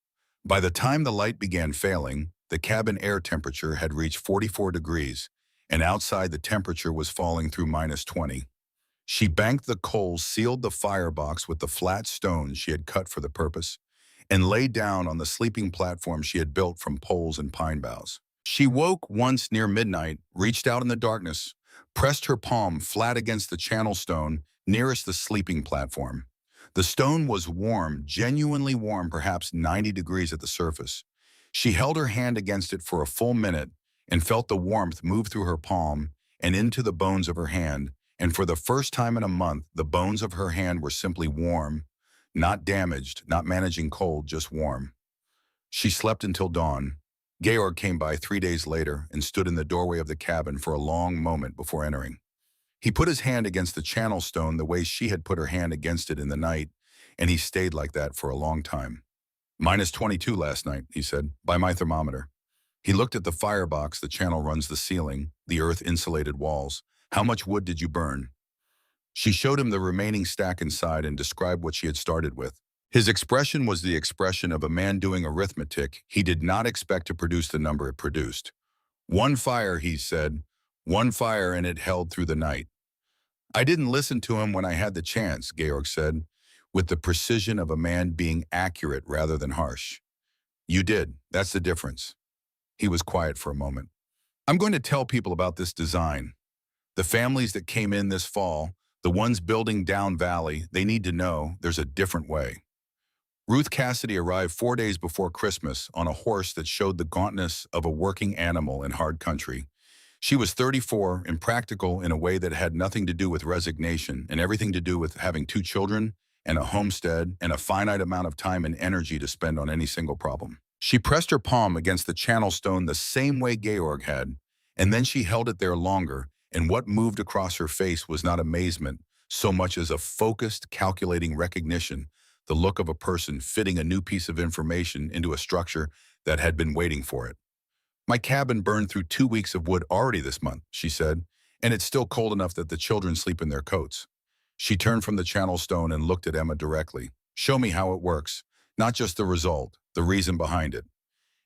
By the time the light began failing, the cabin air temperature had reached 44 degrees, and outside the temperature was falling through -20. She banked the coals, sealed the firebox with the flat stones she had cut for the purpose, and lay down on the sleeping platform she had built from poles and pine boughs. She woke once near midnight, reached out in the darkness, pressed her palm flat against the channel stone nearest the sleeping platform. The stone was warm, genuinely warm, perhaps 90 degrees at the surface. She held her hand against it for a full minute and felt the warmth move through her palm and into the bones of her hand, and for the first time in a month, the bones of her hand were simply warm, not damaged, not managing cold, just warm. She slept until dawn. Georg came by 3 days later and stood in the doorway of the cabin for a long moment before entering. He put his hand against the channel stone the way she had put her hand against it in the night, and he stayed like that for a long time. -22 last night, he said, by my thermometer. He looked at the firebox the channel runs the ceiling, the earth-insulated walls. How much wood did you burn? She showed him the remaining stack inside and described what she had started with. His expression was the expression of a man doing arithmetic. He did not expect to produce the number it produced. One fire, he said. One fire, and it held through the night. I didn't listen to him when I had the chance, Georg said, with the precision of a man being accurate rather than harsh. You did. That's the difference. He was quiet for a moment. I'm going to tell people about this design. The families that came in this fall, the ones building down valley, they need to know there's a different way. Ruth Cassidy arrived 4 days before Christmas on a horse that showed the gauntness of a working animal in hard country. She was 34, impractical in a way that had nothing to do with resignation and everything to do with having 2 children and a homestead and a finite amount of time and energy to spend on any single problem. She pressed her palm against the channel stone the same way Georg had, and then she held it there longer, and what moved across her face was not amazement so much as a focused, calculating recognition, the look of a person fitting a new piece of information into a structure that had been waiting for it. My cabin burned through 2 weeks of wood already this month, she said, and it's still cold enough that the children sleep in their coats. She turned from the channel stone and looked at Emma directly. Show me how it works, not just the result, the reason behind it.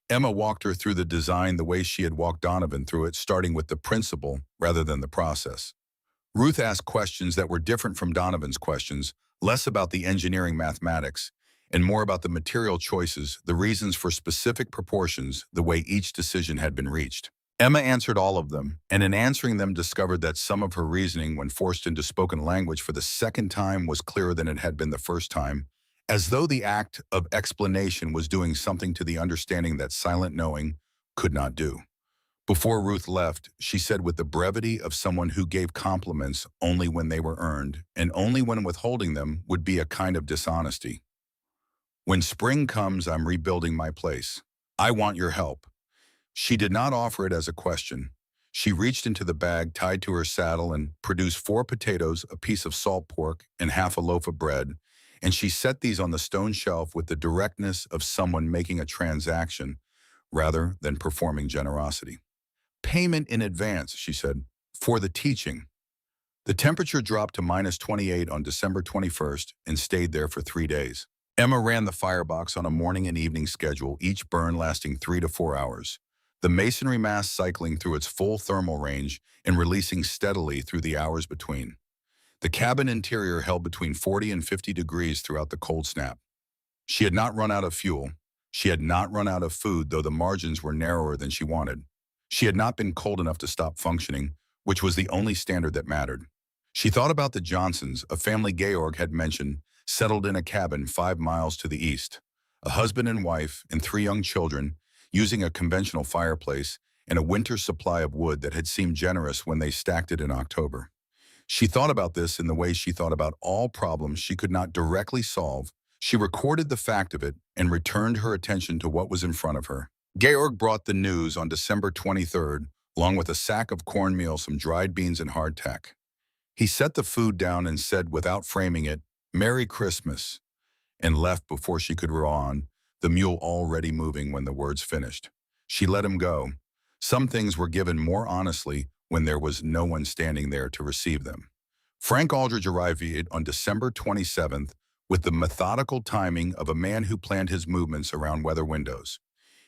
Emma walked her through the design the way she had walked Donovan through it, starting with the principle rather than the process. Ruth asked questions that were different from Donovan's questions, less about the engineering mathematics, and more about the material choices, the reasons for specific proportions, the way each decision had been reached. Emma answered all of them, and in answering them discovered that some of her reasoning when forced into spoken language for the second time was clearer than it had been the first time, as though the act of explanation was doing something to the understanding that silent knowing could not do. Before Ruth left, she said with the brevity of someone who gave compliments only when they were earned, and only when withholding them would be a kind of dishonesty. When spring comes, I'm rebuilding my place. I want your help. She did not offer it as a question. She reached into the bag tied to her saddle and produced 4 potatoes, a piece of salt pork, and half a loaf of bread, and she set these on the stone shelf with the directness of someone making a transaction rather than performing generosity. Payment in advance, she said, for the teaching. The temperature dropped to -28 on December 21st and stayed there for 3 days. Emma ran the firebox on a morning and evening schedule, each burn lasting 3 to 4 hours. The masonry mass cycling through its full thermal range and releasing steadily through the hours between. The cabin interior held between 40 and 50 degrees throughout the cold snap. She had not run out of fuel. She had not run out of food, though the margins were narrower than she wanted. She had not been cold enough to stop functioning, which was the only standard that mattered. She thought about the Johnsons, a family Georg had mentioned, settled in a cabin 5 miles to the east. A husband and wife and 3 young children, using a conventional fireplace and a winter supply of wood that had seemed generous when they stacked it in October. She thought about this in the way she thought about all problems she could not directly solve. She recorded the fact of it and returned her attention to what was in front of her. Georg brought the news on December 23rd, along with a sack of cornmeal, some dried beans, and hardtack. He set the food down and said, without framing it, "Merry Christmas," and left before she could row on, the mule already moving when the words finished. She let him go. Some things were given more honestly when there was no one standing there to receive them. Frank Aldridge arrived on December 27th with the methodical timing of a man who planned his movements around weather windows.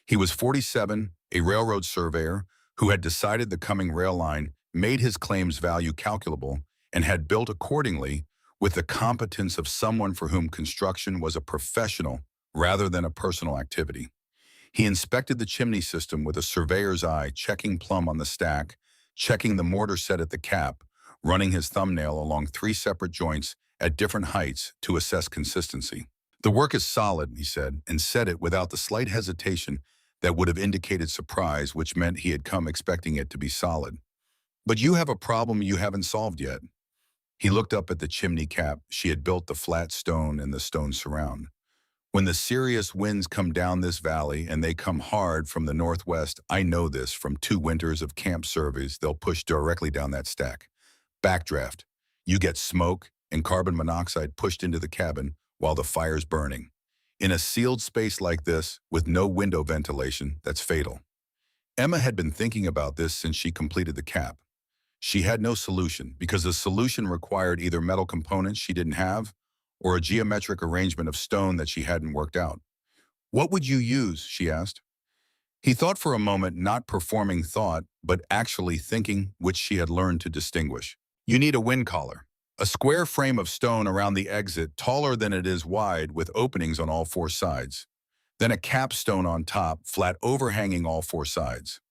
He was 47, a railroad surveyor who had decided the coming rail line made his claims value calculable and had built accordingly with the competence of someone for whom construction was a professional rather than a personal activity. He inspected the chimney system with a surveyor's eye, checking plumb on the stack, checking the mortar set at the cap, running his thumbnail along 3 separate joints at different heights to assess consistency. "The work is solid," he said, and said it without the slight hesitation that would have indicated surprise, which meant he had come expecting it to be solid. "But you have a problem you haven't solved yet." He looked up at the chimney cap. She had built the flat stone and the stone surround. When the serious winds come down this valley and they come hard from the northwest, I know this from 2 winters of camp surveys, they'll push directly down that stack. Backdraft. You get smoke and carbon monoxide pushed into the cabin while the fire's burning. In a sealed space like this, with no window ventilation, that's fatal. Emma had been thinking about this since she completed the cap. She had no solution because the solution required either metal components she didn't have or a geometric arrangement of stone that she hadn't worked out. "What would you use?" she asked. He thought for a moment, not performing thought, but actually thinking, which she had learned to distinguish. "You need a wind collar. A square frame of stone around the exit, taller than it is wide, with openings on all 4 sides. Then a capstone on top, flat overhanging all 4 sides.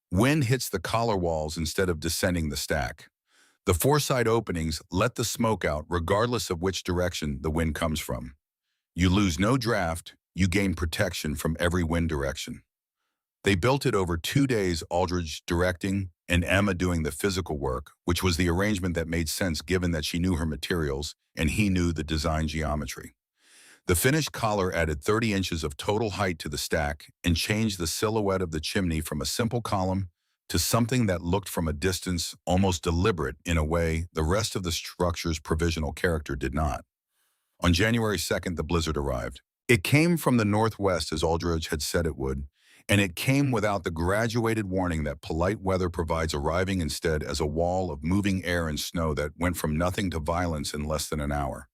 Wind hits the collar walls instead of descending the stack. The 4 side openings let the smoke out regardless of which direction the wind comes from. You lose no draft, you gain protection from every wind direction." They built it over 2 days, Aldridge directing and Emma doing the physical work, which was the arrangement that made sense given that she knew her materials and he knew the design geometry. The finished collar added 30 inches of total height to the stack and changed the silhouette of the chimney from a simple column to something that looked from a distance almost deliberate in a way the rest of the structure's provisional character did not. On January 2nd, the blizzard arrived. It came from the northwest as Aldridge had said it would, and it came without the graduated warning that polite weather provides, arriving instead as a wall of moving air and snow that went from nothing to violence in less than an hour.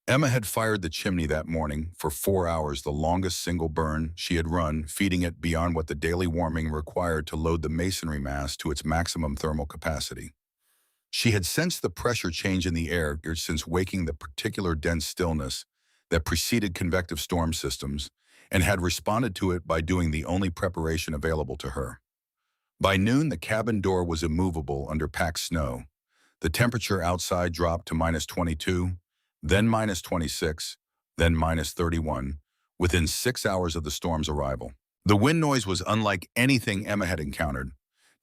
Emma had fired the chimney that morning for 4 hours, the longest single burn she had run, feeding it beyond what the daily warming required to load the masonry mass to its maximum thermal capacity. She had sensed the pressure change in the air since waking the particular dense stillness that preceded convective storm systems, and had responded to it by doing the only preparation available to her. By noon, the cabin door was immovable under packed snow. The temperature outside dropped to -22, then -26, then -31, within 6 hours of the storm's arrival. The wind noise was unlike anything Emma had encountered.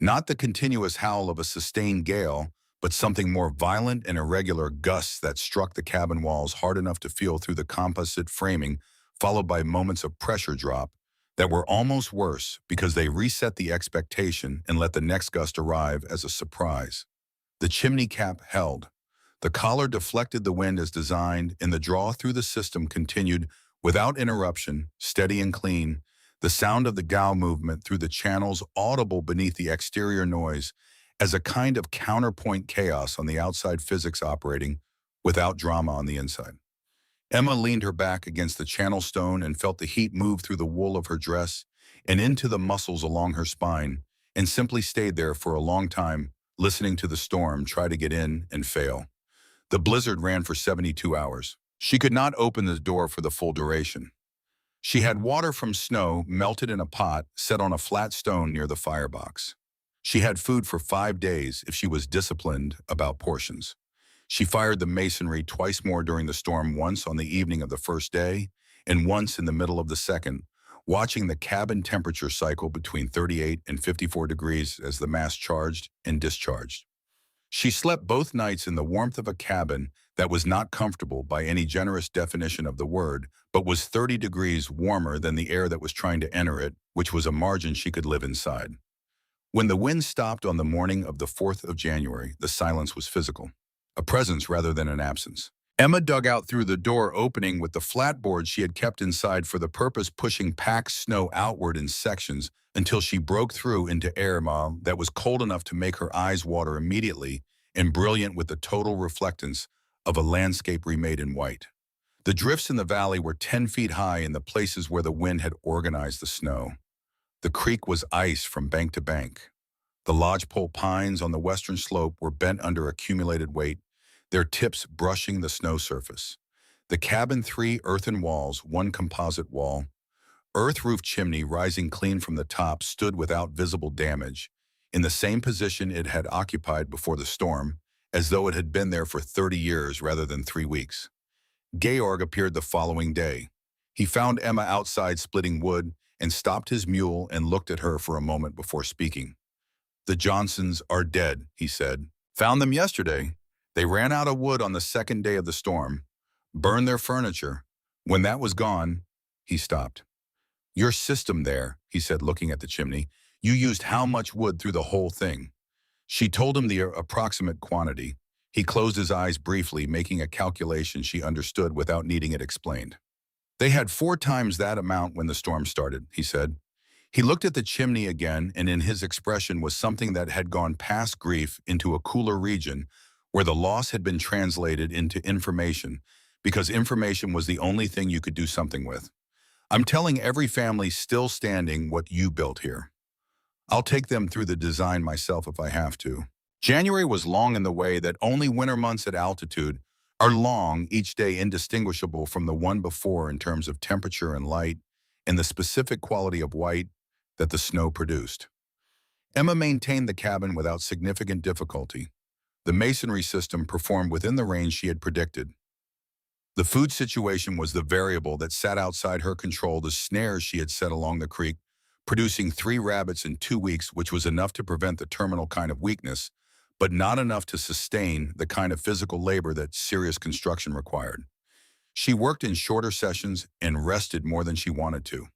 Not the continuous howl of a sustained gale, but something more violent and irregular, gusts that struck the cabin walls hard enough to feel through the composite framing, followed by moments of pressure drop that were almost worse because they reset the expectation and let the next gust arrive as a surprise. The chimney cap held. The collar deflected the wind as designed, and the draw through the system continued without interruption, steady and clean, the sound of the gow movement through the channels audible beneath the exterior noise as a kind of counterpoint chaos on the outside, physics operating without drama on the inside. Emma leaned her back against the channel stone and felt the heat move through the wool of her dress and into the muscles along her spine, and simply stayed there for a long time, listening to the storm try to get in and fail. The blizzard ran for 72 hours. She could not open the door for the full duration. She had water from snow melted in a pot set on a flat stone near the firebox. She had food for 5 days if she was disciplined about portions. She fired the masonry twice more during the storm, once on the evening of the first day and once in the middle of the second, watching the cabin temperature cycle between 38 and 54 degrees as the mass charged and discharged. She slept both nights in the warmth of a cabin that was not comfortable by any generous definition of the word, but was 30 degrees warmer than the air that was trying to enter it, which was a margin she could live inside. When the wind stopped on the morning of the 4th of January, the silence was physical. A presence rather than an absence. Emma dug out through the door opening with the flatboard she had kept inside for the purpose, pushing packed snow outward in sections until she broke through into air that was cold enough to make her eyes water immediately and brilliant with the total reflectance of a landscape remade in white. The drifts in the valley were 10 feet high in the places where the wind had organized the snow. The creek was ice from bank to bank. The lodgepole pines on the western slope were bent under accumulated weight, their tips brushing the snow surface. The cabin, 3 earthen walls, 1 composite wall, earth roof chimney rising clean from the top, stood without visible damage, in the same position it had occupied before the storm, as though it had been there for 30 years rather than 3 weeks. Georg appeared the following day. He found Emma outside splitting wood and stopped his mule and looked at her for a moment before speaking. "The Johnsons are dead," he said. "Found them yesterday. They ran out of wood on the second day of the storm, burned their furniture, When that was gone, he stopped. Your system there, he said, looking at the chimney, you used how much wood through the whole thing? She told him the approximate quantity. He closed his eyes briefly, making a calculation she understood without needing it explained. They had 4 times that amount when the storm started, he said. He looked at the chimney again, and in his expression was something that had gone past grief into a cooler region where the loss had been translated into information, because information was the only thing you could do something with. I'm telling every family still standing what you built here. I'll take them through the design myself if I have to. January was long in the way that only winter months at altitude are long, each day indistinguishable from the one before in terms of temperature and light, and the specific quality of white that the snow produced. Emma maintained the cabin without significant difficulty. The masonry system performed within the range she had predicted. The food situation was the variable that sat outside her control, the snares she had set along the creek, producing 3 rabbits in 2 weeks, which was enough to prevent the terminal kind of weakness, but not enough to sustain the kind of physical labor that serious construction required. She worked in shorter sessions and rested more than she wanted to.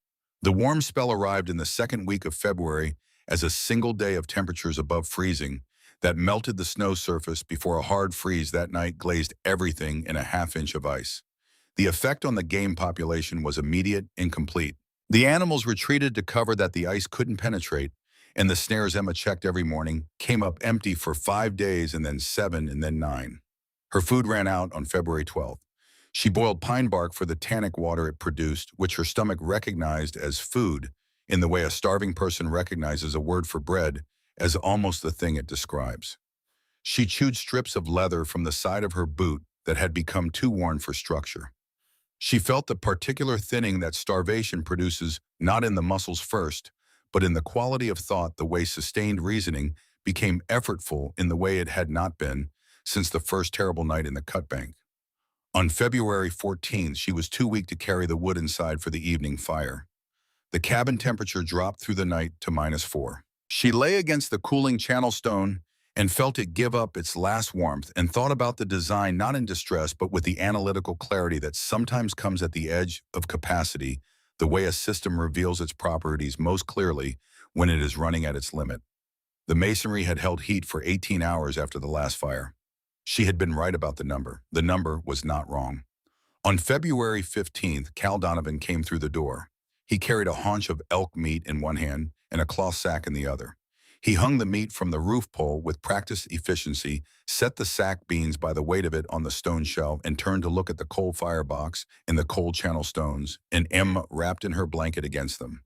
The warm spell arrived in the second week of February as a single day of temperatures above freezing that melted the snow surface before a hard freeze that night glazed everything in a half-inch of ice. The effect on the game population was immediate and complete. The animals retreated to cover that the ice couldn't penetrate, and the snares Emma checked every morning came up empty for 5 days and then 7 and then 9. Her food ran out on February 12th. She boiled pine bark for the tannic water it produced, which her stomach recognized as food in the way a starving person recognizes a word for bread as almost the thing it describes. She chewed strips of leather from the side of her boot that had become too worn for structure. She felt the particular thinning that starvation produces not in the muscles first, but in the quality of thought, the way sustained reasoning became effortful in the way it had not been since the first terrible night in the cut bank. On February 14th, she was too weak to carry the wood inside for the evening fire. The cabin temperature dropped through the night to -4. She lay against the cooling channel stone and felt it give up its last warmth and thought about the design not in distress but with the analytical clarity that sometimes comes at the edge of capacity, the way a system reveals its properties most clearly when it is running at its limit. The masonry had held heat for 18 hours after the last fire. She had been right about the number. The number was not wrong. On February 15th, Cal Donovan came through the door. He carried a haunch of elk meat in one hand and a cloth sack in the other. He hung the meat from the roof pole with practiced efficiency, set the sack beans by the weight of it on the stone shelf, and turned to look at the coal firebox and the coal channel stones, and Emma wrapped in her blanket against them.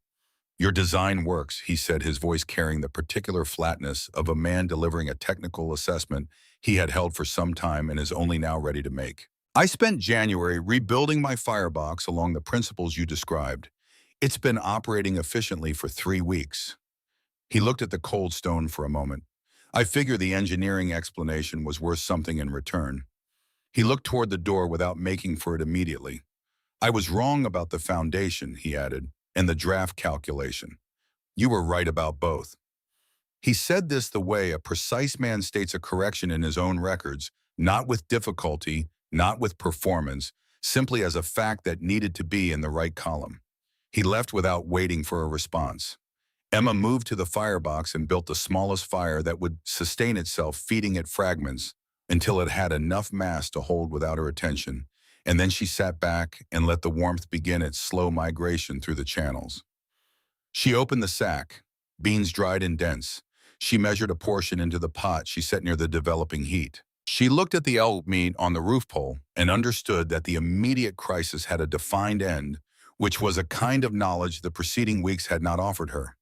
Your design works, he said, his voice carrying the particular flatness of a man delivering a technical assessment he had held for some time and is only now ready to make. I spent January rebuilding my firebox along the principles you described. It's been operating efficiently for 3 weeks. He looked at the cold stone for a moment. I figure the engineering explanation was worth something in return. He looked toward the door without making for it immediately. I was wrong about the foundation, he added, and the draft calculation. You were right about both. He said this the way a precise man states a correction in his own records, not with difficulty, not with performance, simply as a fact that needed to be in the right column. He left without waiting for a response. Emma moved to the firebox and built the smallest fire that would sustain itself, feeding it fragments until it had enough mass to hold without her attention, and then she sat back and let the warmth begin its slow migration through the channels. She opened the sack, beans dried and dense. She measured a portion into the pot she set near the developing heat. She looked at the elk meat on the roof pole and understood that the immediate crisis had a defined end, which was a kind of knowledge the preceding weeks had not offered her.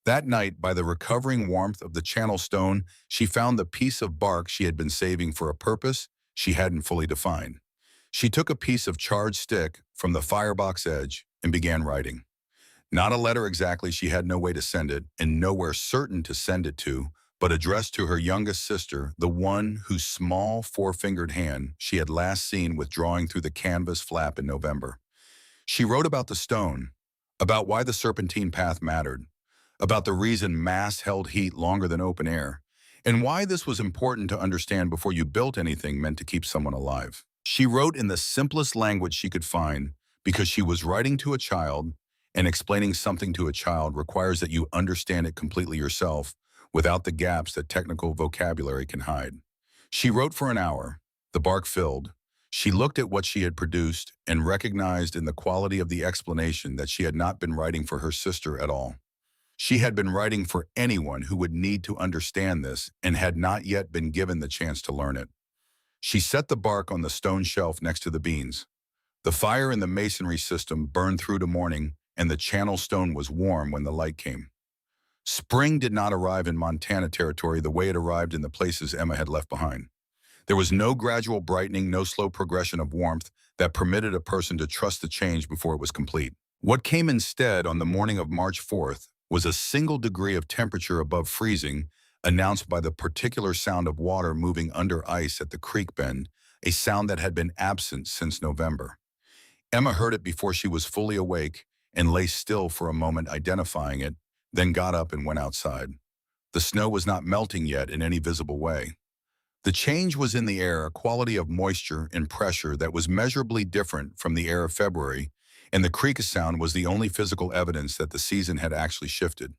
That night, by the recovering warmth of the channel stone, she found the piece of bark she had been saving for a purpose she hadn't fully defined. She took a piece of charred stick from the firebox edge and began writing. Not a letter exactly, she had no way to send it, and nowhere certain to send it to, but addressed to her youngest sister, the one whose small four-fingered hand she had last seen withdrawing through the canvas flap in November. She wrote about the stone, about why the serpentine path mattered, about the reason mass held heat longer than open air, and why this was important to understand before you built anything meant to keep someone alive. She wrote in the simplest language she could find, because she was writing to a child, and explaining something to a child requires that you understand it completely yourself without the gaps that technical vocabulary can hide. She wrote for an hour, the bark filled. She looked at what she had produced and recognized in the quality of the explanation that she had not been writing for her sister at all. She had been writing for anyone who would need to understand this and had not yet been given the chance to learn it. She set the bark on the stone shelf next to the beans. The fire in the masonry system burned through to morning, and the channel stone was warm when the light came. Spring did not arrive in Montana territory the way it arrived in the places Emma had left behind. There was no gradual brightening, no slow progression of warmth that permitted a person to trust the change before it was complete. What came instead on the morning of March 4th was a single degree of temperature above freezing, announced by the particular sound of water moving under ice at the creek bend, a sound that had been absent since November. Emma heard it before she was fully awake and lay still for a moment identifying it, then got up and went outside. The snow was not melting yet in any visible way. The change was in the air, a quality of moisture and pressure that was measurably different from the air of February, and the creek sound was the only physical evidence that the season had actually shifted.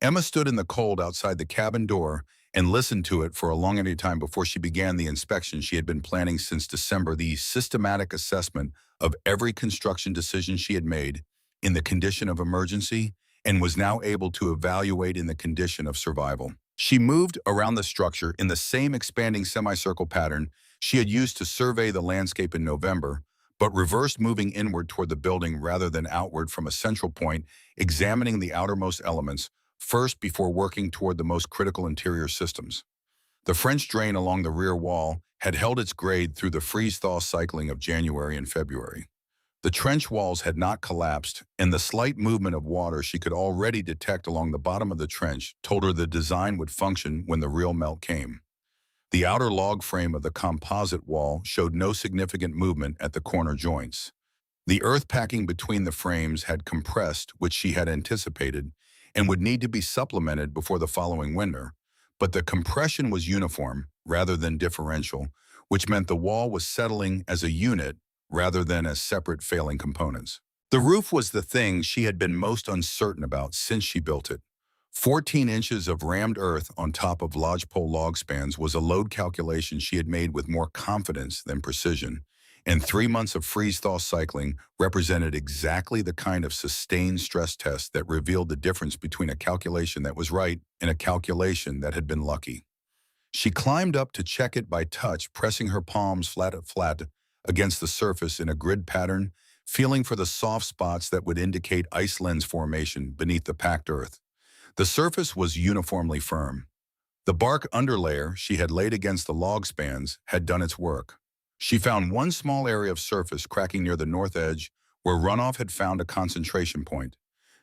Emma stood in the cold outside the cabin door and listened to it for a long time before she began the inspection she had been planning since December, the systematic assessment of every construction decision she had made in the condition of emergency and was now able to evaluate in the condition of survival. She moved around the structure in the same expanding semicircle pattern she had used to survey the landscape in November, but reversed, moving inward toward the building rather than outward from a central point, examining the outermost elements first before working toward the most critical interior systems. The French drain along the rear wall had held its grade through the freeze-thaw cycling of January and February. The trench walls had not collapsed, and the slight movement of water she could already detect along the bottom of the trench told her the design would function when the real melt came. The outer log frame of the composite wall showed no significant movement at the corner joints. The earth packing between the frames had compressed, which she had anticipated, and would need to be supplemented before the following winter, but the compression was uniform rather than differential, which meant the wall was settling as a unit rather than as separate failing components. The roof was the thing she had been most uncertain about since she built it. 14 inches of rammed earth on top of lodgepole log spans was a load calculation she had made with more confidence than precision, and 3 months of freeze-thaw cycling represented exactly the kind of sustained stress test that revealed the difference between a calculation that was right and a calculation that had been lucky. She climbed up to check it by touch, pressing her palms flat against the surface in a grid pattern, feeling for the soft spots that would indicate ice lens formation beneath the packed earth. The surface was uniformly firm. The bark underlayer she had laid against the log spans had done its work. She found one small area of surface cracking near the north edge where runoff had found a concentration point,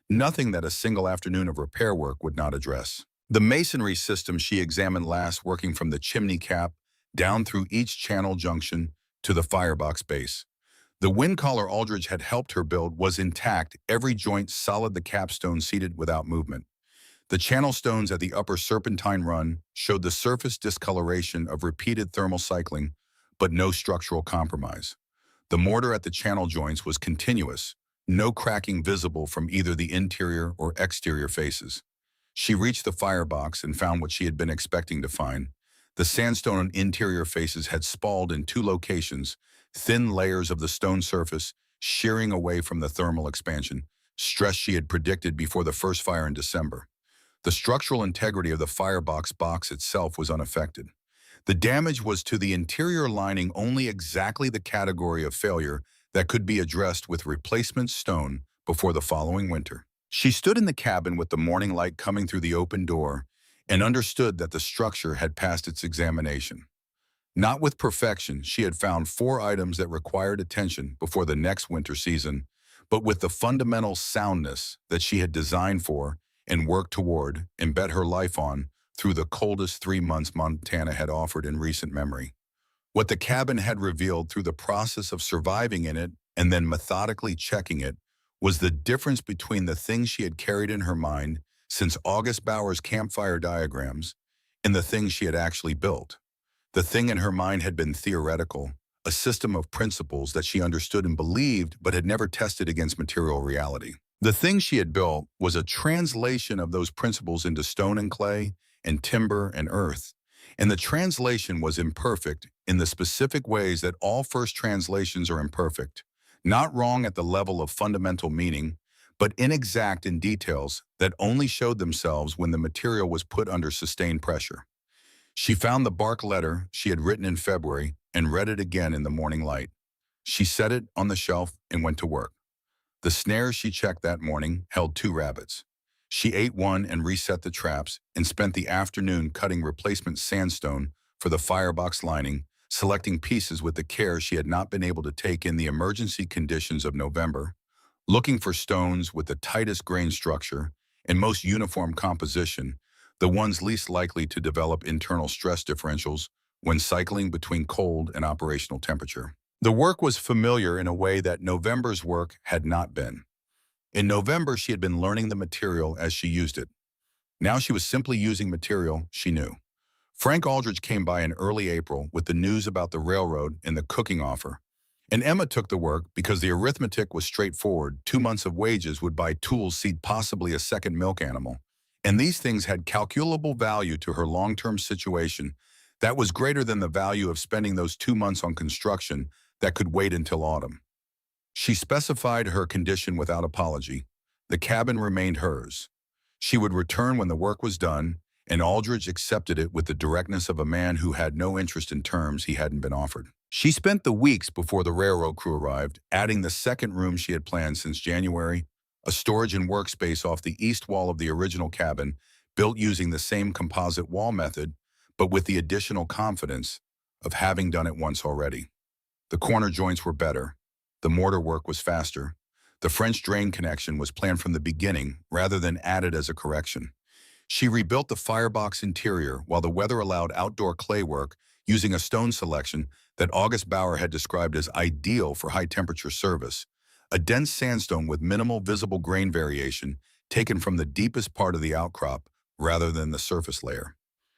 nothing that a single afternoon of repair work would not address. The masonry system she examined last, working from the chimney cap down through each channel junction to the firebox base. The wind collar Aldridge had helped her build was intact, every joint solid, the capstone seated without movement. The channel stones at the upper serpentine run showed the surface discoloration of repeated thermal cycling, but no structural compromise. The mortar at the channel joints was continuous, no cracking visible from either the interior or exterior faces. She reached the firebox and found what she had been expecting to find. The sandstone interior faces had spalled in 2 locations, thin layers of the stone surface shearing away from the thermal expansion, stress she had predicted before the first fire in December. The structural integrity of the firebox box itself was unaffected. The damage was to the interior lining, only exactly the category of failure that could be addressed with replacement stone before the following winter. She stood in the cabin with the morning light coming through the open door and understood that the structure had passed its examination. Not with perfection, she had found 4 items that required attention before the next winter season, but with the fundamental soundness that she had designed for and worked toward and bet her life on through the coldest 3 months Montana had offered in recent memory. What the cabin had revealed through the process of surviving in it and then methodically checking it was the difference between the thing she had carried in her mind since August Bauer's campfire diagrams and the thing she had actually built. The thing in her mind had been theoretical, a system of principles that she understood and believed but had never tested against material reality. The thing she had built was a translation of those principles into stone and clay and timber and earth. And the translation was imperfect in the specific ways that all first translations are imperfect, not wrong at the level of fundamental meaning, but inexact in details that only showed themselves when the material was put under sustained pressure. She found the bark letter she had written in February and read it again in the morning light. She set it on the shelf and went to work. The snares she checked that morning held 2 rabbits. She ate one and reset the traps and spent the afternoon cutting replacement sandstone for the firebox lining, selecting pieces with the care she had not been able to take in the emergency conditions of November, looking for stones with the tightest grain structure and most uniform composition, the ones least likely to develop internal stress differentials when cycling between cold and operational temperature. The work was familiar in a way that November's work had not been. In November, she had been learning the material as she used it. Now she was simply using material she knew. Frank Aldridge came by in early April with the news about the railroad and the cooking offer. And Emma took the work because the arithmetic was straightforward. 2 months of wages would buy tools, seed possibly a second milk animal. And these things had calculable value to her long-term situation that was greater than the value of spending those 2 months on construction that could wait until autumn. She specified her condition without apology. The cabin remained hers. She would return when the work was done, and Aldridge accepted it with the directness of a man who had no interest in terms he hadn't been offered. She spent the weeks before the railroad crew arrived, adding the second room she had planned since January, a storage and workspace off the east wall of the original cabin, built using the same composite wall method, but with the additional confidence of having done it once already. The corner joints were better. The mortar work was faster. The French drain connection was planned from the beginning rather than added as a correction. She rebuilt the firebox interior while the weather allowed outdoor clay work using a stone selection that August Bauer had described as ideal for high-temperature service, a dense sandstone with minimal visible grain variation taken from the deepest part of the outcrop rather than the surface layer.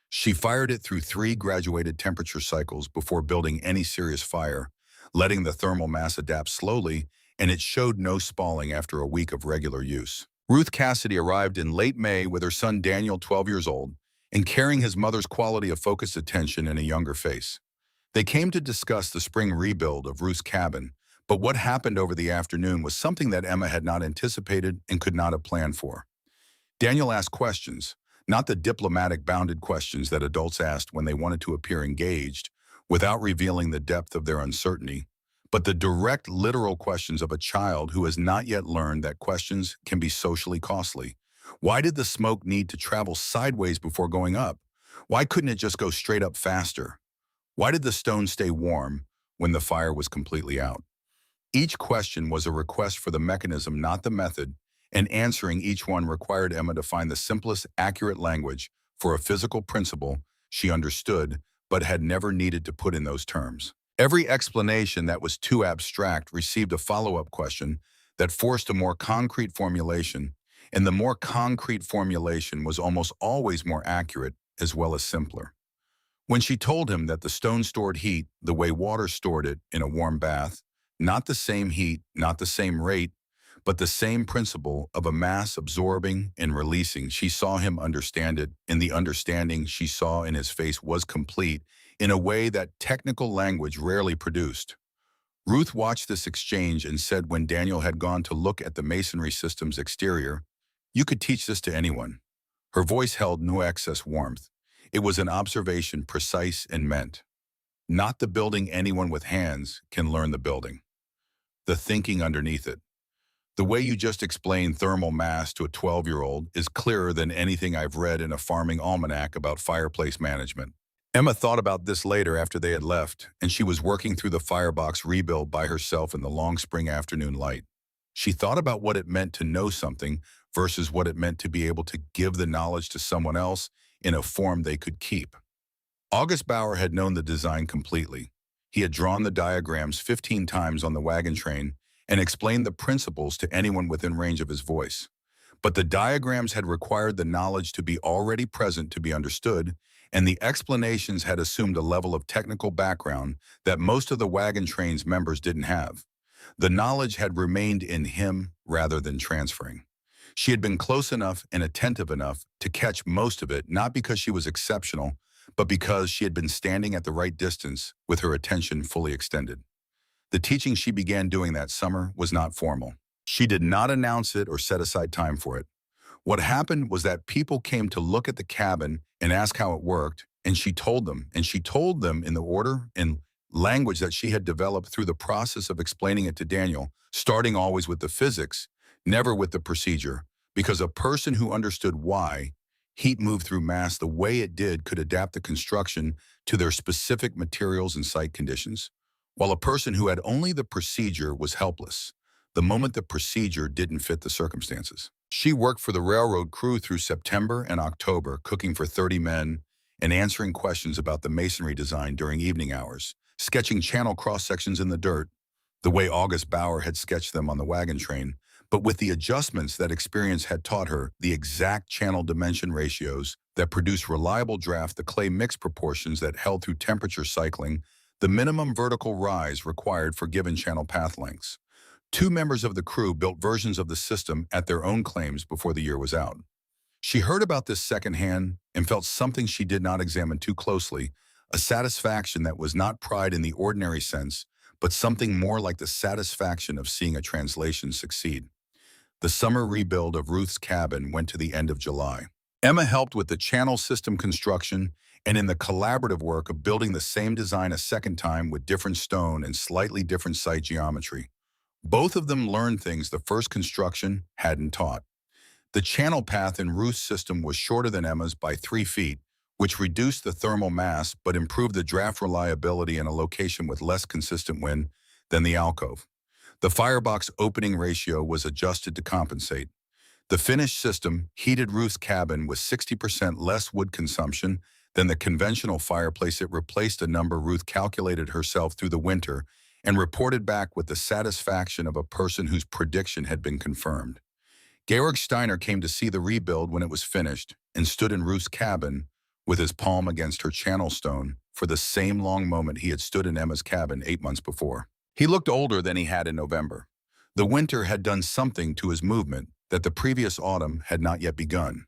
She fired it through 3 graduated temperature cycles before building any serious fire, letting the thermal mass adapt slowly, and it showed no spalling after a week of regular use. Ruth Cassidy arrived in late May with her son Daniel, 12 years old, and carrying his mother's quality of focused attention in a younger face. They came to discuss the spring rebuild of Ruth's cabin, but what happened over the afternoon was something that Emma had not anticipated and could not have planned for. Daniel asked questions, not the diplomatic bounded questions that adults asked when they wanted to appear engaged, without revealing the depth of their uncertainty, but the direct, literal questions of a child who has not yet learned that questions can be socially costly. Why did the smoke need to travel sideways before going up? Why couldn't it just go straight up faster? Why did the stone stay warm when the fire was completely out? Each question was a request for the mechanism, not the method, and answering each one required Emma to find the simplest, accurate language for a physical principle she understood but had never needed to put in those terms. Every explanation that was too abstract received a follow-up question that forced a more concrete formulation, and the more concrete formulation was almost always more accurate as well as simpler. When she told him that the stone stored heat the way water stored it in a warm bath, not the same heat, not the same rate, but the same principle of a mass absorbing and releasing, she saw him understand it, and the understanding she saw in his face was complete in a way that technical language rarely produced. Ruth watched this exchange and said when Daniel had gone to look at the masonry system's exterior, "You could teach this to anyone." Her voice held no excess warmth. It was an observation precise and meant. Not the building anyone with hands can learn the building. The thinking underneath it. The way you just explained thermal mass to a 12-year-old is clearer than anything I've read in a farming almanac about fireplace management. Emma thought about this later after they had left, and she was working through the firebox rebuild by herself in the long spring afternoon light. She thought about what it meant to know something versus what it meant to be able to give the knowledge to someone else in a form they could keep. August Bauer had known the design completely. He had drawn the diagrams 15 times on the wagon train and explained the principles to anyone within range of his voice. But the diagrams had required the knowledge to be already present to be understood, and the explanations had assumed a level of technical background that most of the wagon train's members didn't have. The knowledge had remained in him rather than transferring. She had been close enough and attentive enough to catch most of it, not because she was exceptional, but because she had been standing at the right distance with her attention fully extended. The teaching she began doing that summer was not formal. She did not announce it or set aside time for it. What happened was that people came to look at the cabin and ask how it worked, and she told them, in the order and language that she had developed through the process of explaining it to Daniel, starting always with the physics, never with the procedure, because a person who understood why heat moved through mass the way it did could adapt the construction to their specific materials and site conditions, while a person who had only the procedure was helpless the moment the procedure didn't fit the circumstances. She worked for the railroad crew through September and October, cooking for 30 men and answering questions about the masonry design during evening hours, sketching channel cross-sections in the dirt, the way August Bauer had sketched them on the wagon train, but with the adjustments that experience had taught her, the exact channel dimension ratios that produce reliable draft, the clay mix proportions that held through temperature cycling, the minimum vertical rise required for given channel path lengths. 2 members of the crew built versions of the system at their own claims before the year was out. She heard about this secondhand and felt something she did not examine too closely, a satisfaction that was not pride in the ordinary sense, but something more like the satisfaction of seeing a translation succeed. The summer rebuild of Ruth's cabin went to the end of July. Emma helped with the channel system construction and in the collaborative work of building the same design a second time with different stone and slightly different site geometry. Both of them learned things the first construction hadn't taught. The channel path in Ruth's system was shorter than Emma's by 3 feet, which reduced the thermal mass but improved the draft reliability in a location with less consistent wind than the alcove. The firebox opening ratio was adjusted to compensate. The finished system heated Ruth's cabin with 60% less wood consumption than the conventional fireplace. It replaced a number Ruth calculated herself through the winter and reported back with the satisfaction of a person whose prediction had been confirmed. Georg Steiner came to see the rebuild when it was finished and stood in Ruth's cabin with his palm against her channel stone for the same long moment he had stood in Emma's cabin 8 months before. He looked older than he had in November. The winter had done something to his movement that the previous autumn had not yet begun.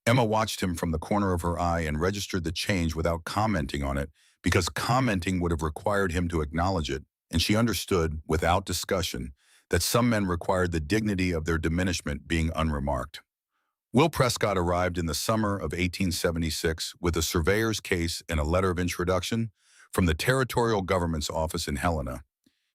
Emma watched him from the corner of her eye and registered the change without commenting on it, because commenting would have required him to acknowledge it, and she understood, without discussion, that some men required the dignity of their diminishment being unremarked. Will Prescott arrived in the summer of 1876 with a surveyor's case and a letter of introduction from the territorial government's office in Helena.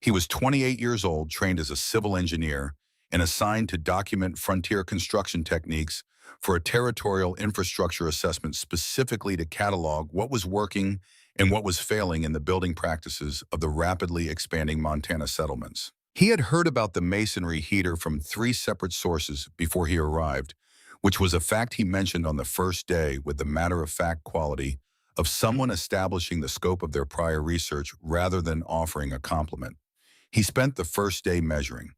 He was 28 years old, trained as a civil engineer, and assigned to document frontier construction techniques for a territorial infrastructure assessment, specifically to catalog what was working and what was failing in the building practices of the rapidly expanding Montana settlements. He had heard about the masonry heater from 3 separate sources before he arrived, which was a fact he mentioned on the first day with the matter-of-fact quality of someone establishing the scope of their prior research rather than offering a compliment. He spent the first day measuring.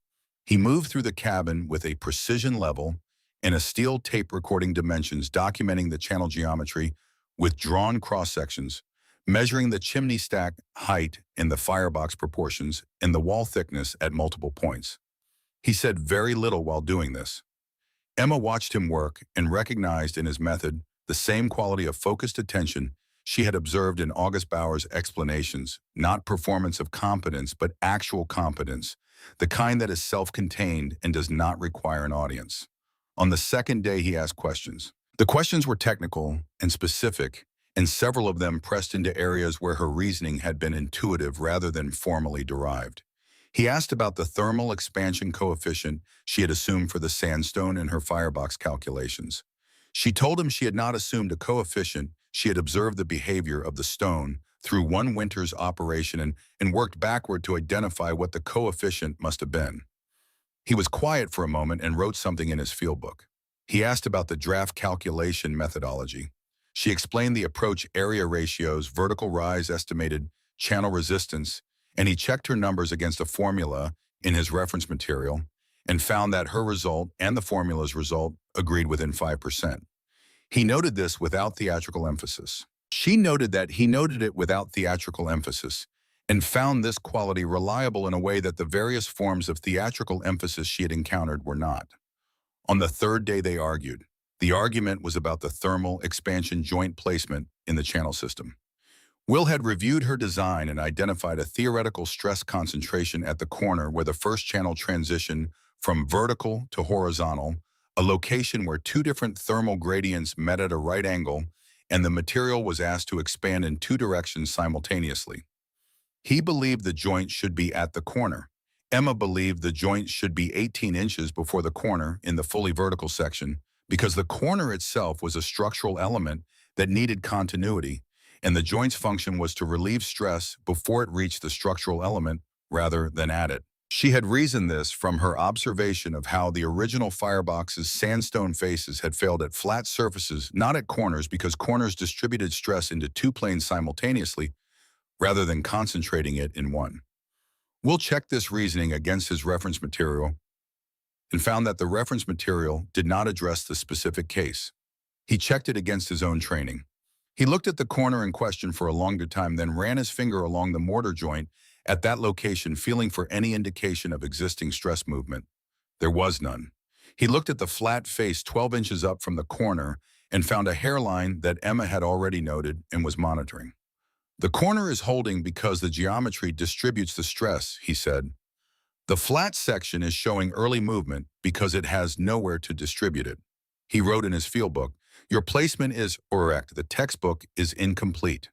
He moved through the cabin with a precision level and a steel tape recording dimensions documenting the channel geometry with drawn cross-sections, measuring the chimney stack height and the firebox proportions and the wall thickness at multiple points. He said very little while doing this. Emma watched him work and recognized in his method the same quality of focused attention she had observed in August Bauer's explanations, not performance of competence, but actual competence, the kind that is self-contained and does not require an audience. On the second day, he asked questions. The questions were technical and specific, and several of them pressed into areas where her reasoning had been intuitive rather than formally derived. He asked about the thermal expansion coefficient she had assumed for the sandstone in her firebox calculations. She told him she had not assumed a coefficient. She had observed the behavior of the stone through one winter's operation and worked backward to identify what the coefficient must have been. He was quiet for a moment and wrote something in his field book. He asked about the draft calculation methodology. She explained the approach, area ratios, vertical rise, estimated channel resistance, and he checked her numbers against a formula in his reference material and found that her result and the formula's result agreed within 5%. He noted this without theatrical emphasis. She noted that he noted it without theatrical emphasis and found this quality reliable in a way that the various forms of theatrical emphasis she had encountered were not. On the third day they argued. The argument was about the thermal expansion joint placement in the channel system. Will had reviewed her design and identified a theoretical stress concentration at the corner where the first channel transitioned from vertical to horizontal, a location where two different thermal gradients met at a right angle, and the material was asked to expand in two directions simultaneously. He believed the joint should be at the corner. Emma believed the joint should be 18 inches before the corner in the fully vertical section because the corner itself was a structural element that needed continuity, and the joint's function was to relieve stress before it reached the structural element rather than at it. She had reasoned this from her observation of how the original firebox's sandstone faces had failed at flat surfaces, not at corners, because corners distributed stress into two planes simultaneously rather than concentrating it in one. Will checked this reasoning against his reference material and found that the reference material did not address the specific case. He checked it against his own training. He looked at the corner in question for a longer time, then ran his finger along the mortar joint at that location, feeling for any indication of existing stress movement. There was none. He looked at the flat face 12 inches up from the corner and found a hairline that Emma had already noted and was monitoring. The corner is holding because the geometry distributes the stress, he said. The flat section is showing early movement because it has nowhere to distribute it. He wrote in his field book, "Your placement is correct. The textbook is incomplete."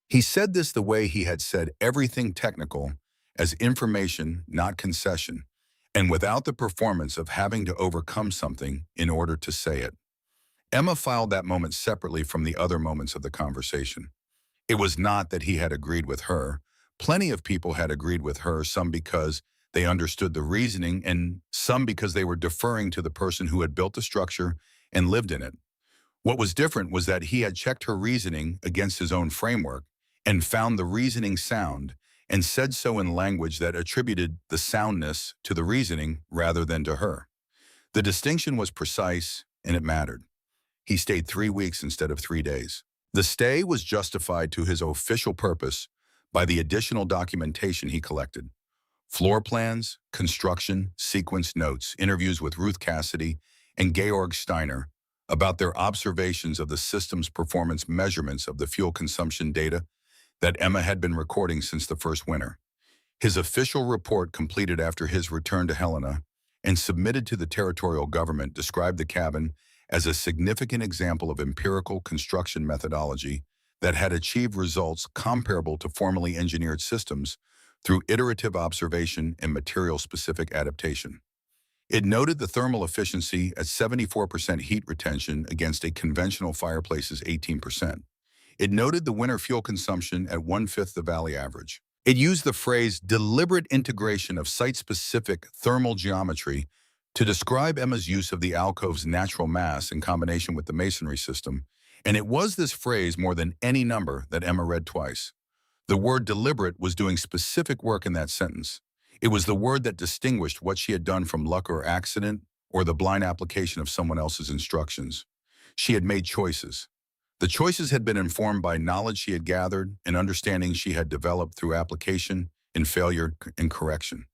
He said this the way he had said everything technical, as information, not concession, and without the performance of having to overcome something in order to say it. Emma filed that moment separately from the other moments of the conversation. It was not that he had agreed with her. Plenty of people had agreed with her, some because they understood the reasoning and some because they were deferring to the person who had built the structure and lived in it. What was different was that he had checked her reasoning against his own framework and found the reasoning sound and said so in language that attributed the soundness to the reasoning rather than to her. The distinction was precise and it mattered. He stayed 3 weeks instead of 3 days. The stay was justified to his official purpose by the additional documentation he collected. Floor plans, construction, sequence notes, interviews with Ruth Cassidy and Georg Steiner about their observations of the system's performance measurements of the fuel consumption data that Emma had been recording since the first winter. His official report completed after his return to Helena and submitted to the territorial government described the cabin as a significant example of empirical construction methodology that had achieved results comparable to formally engineered systems through iterative observation and material-specific adaptation. It noted the thermal efficiency at 74% heat retention against a conventional fireplace's 18%. It noted the winter fuel consumption at 1/5 the valley average. It used the phrase deliberate integration of site-specific thermal geometry to describe Emma's use of the alcove's natural mass in combination with the masonry system, and it was this phrase more than any number that Emma read twice. The word deliberate was doing specific work in that sentence. It was the word that distinguished what she had done from luck or accident or the blind application of someone else's instructions. She had made choices. The choices had been informed by knowledge she had gathered and understanding she had developed through application and failure and correction.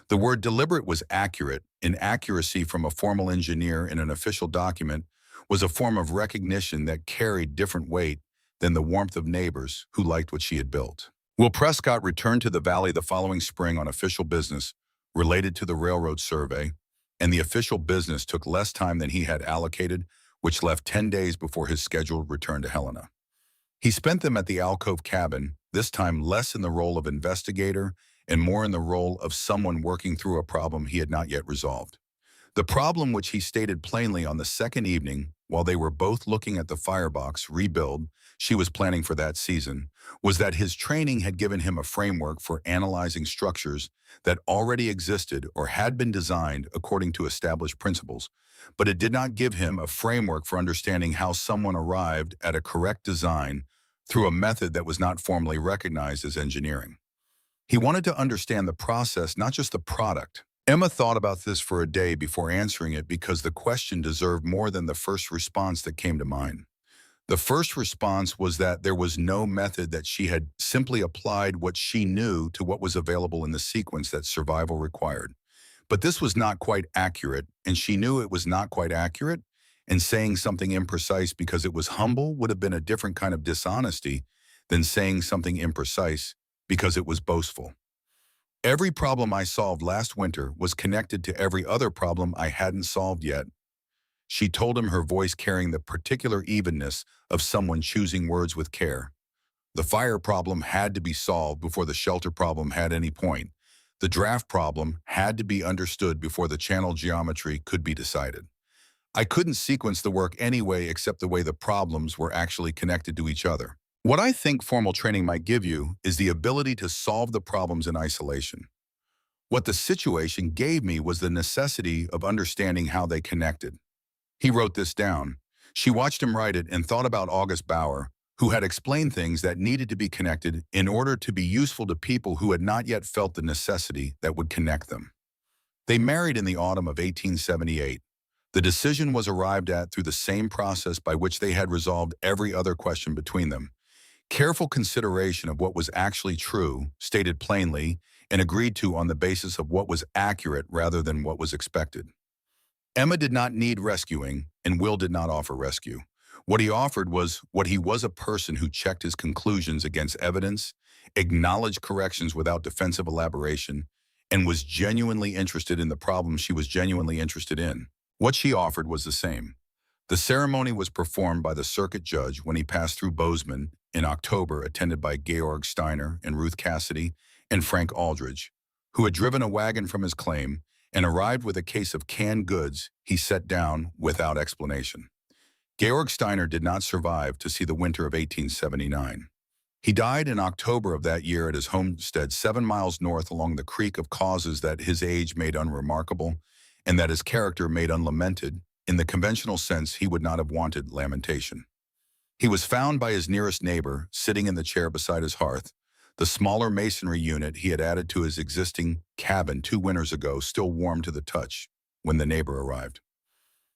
The word deliberate was accurate, and accuracy from a formal engineer in an official document was a form of recognition that carried different weight than the warmth of neighbors who liked what she had built. Will Prescott returned to the valley the following spring on official business related to the railroad survey, and the official business took less time than he had allocated, which left 10 days before his scheduled return to Helena. He spent them at the alcove cabin, this time less in the role of investigator and more in the role of someone working through a problem he had not yet resolved. The problem, which he stated plainly on the second evening while they were both looking at the firebox rebuild she was planning for that season, was that his training had given him a framework for analyzing structures that already existed or had been designed according to established principles, but it did not give him a framework for understanding how someone arrived at a correct design through a method that was not formally recognized as engineering. He wanted to understand the process, not just the product. Emma thought about this for a day before answering it because the question deserved more than the first response that came to mind. The first response was that there was no method, that she had simply applied what she knew to what was available in the sequence that survival required. But this was not quite accurate, and she knew it was not quite accurate, and saying something imprecise because it was humble would have been a different kind of dishonesty than saying something imprecise because it was boastful. Every problem I solved last winter was connected to every other problem I hadn't solved yet. She told him, her voice carrying the particular evenness of someone choosing words with care. The fire problem had to be solved before the shelter problem had any point. The draft problem had to be understood before the channel geometry could be decided. I couldn't sequence the work anyway except the way the problems were actually connected to each other. What I think formal training might give you is the ability to solve the problems in isolation. What the situation gave me was the necessity of understanding how they connected. He wrote this down. She watched him write it and thought about August Bauer, who had explained things that needed to be connected in order to be useful to people who had not yet felt the necessity that would connect them. They married in the autumn of 1878. The decision was arrived at through the same process by which they had resolved every other question between them. Careful consideration of what was actually true, stated plainly, and agreed to on the basis of what was accurate rather than what was expected. Emma did not need rescuing, and Will did not offer rescue. What he offered was what he was: a person who checked his conclusions against evidence, acknowledged corrections without defensive elaboration, and was genuinely interested in the problem she was genuinely interested in. What she offered was the same. The ceremony was performed by the circuit judge when he passed through Bozeman in October, attended by Georg Steiner and Ruth Cassidy and Frank Aldridge, who had driven a wagon from his claim and arrived with a case of canned goods he set down without explanation. Georg Steiner did not survive to see the winter of 1879. He died in October of that year at his homestead 7 miles north along the creek, of causes that his age made unremarkable and that his character made unlamented. In the conventional sense, he would not have wanted lamentation. He was found by his nearest neighbor, sitting in the chair beside his hearth, the smaller masonry unit he had added to his existing cabin 2 winters ago, still warm to the touch when the neighbor arrived.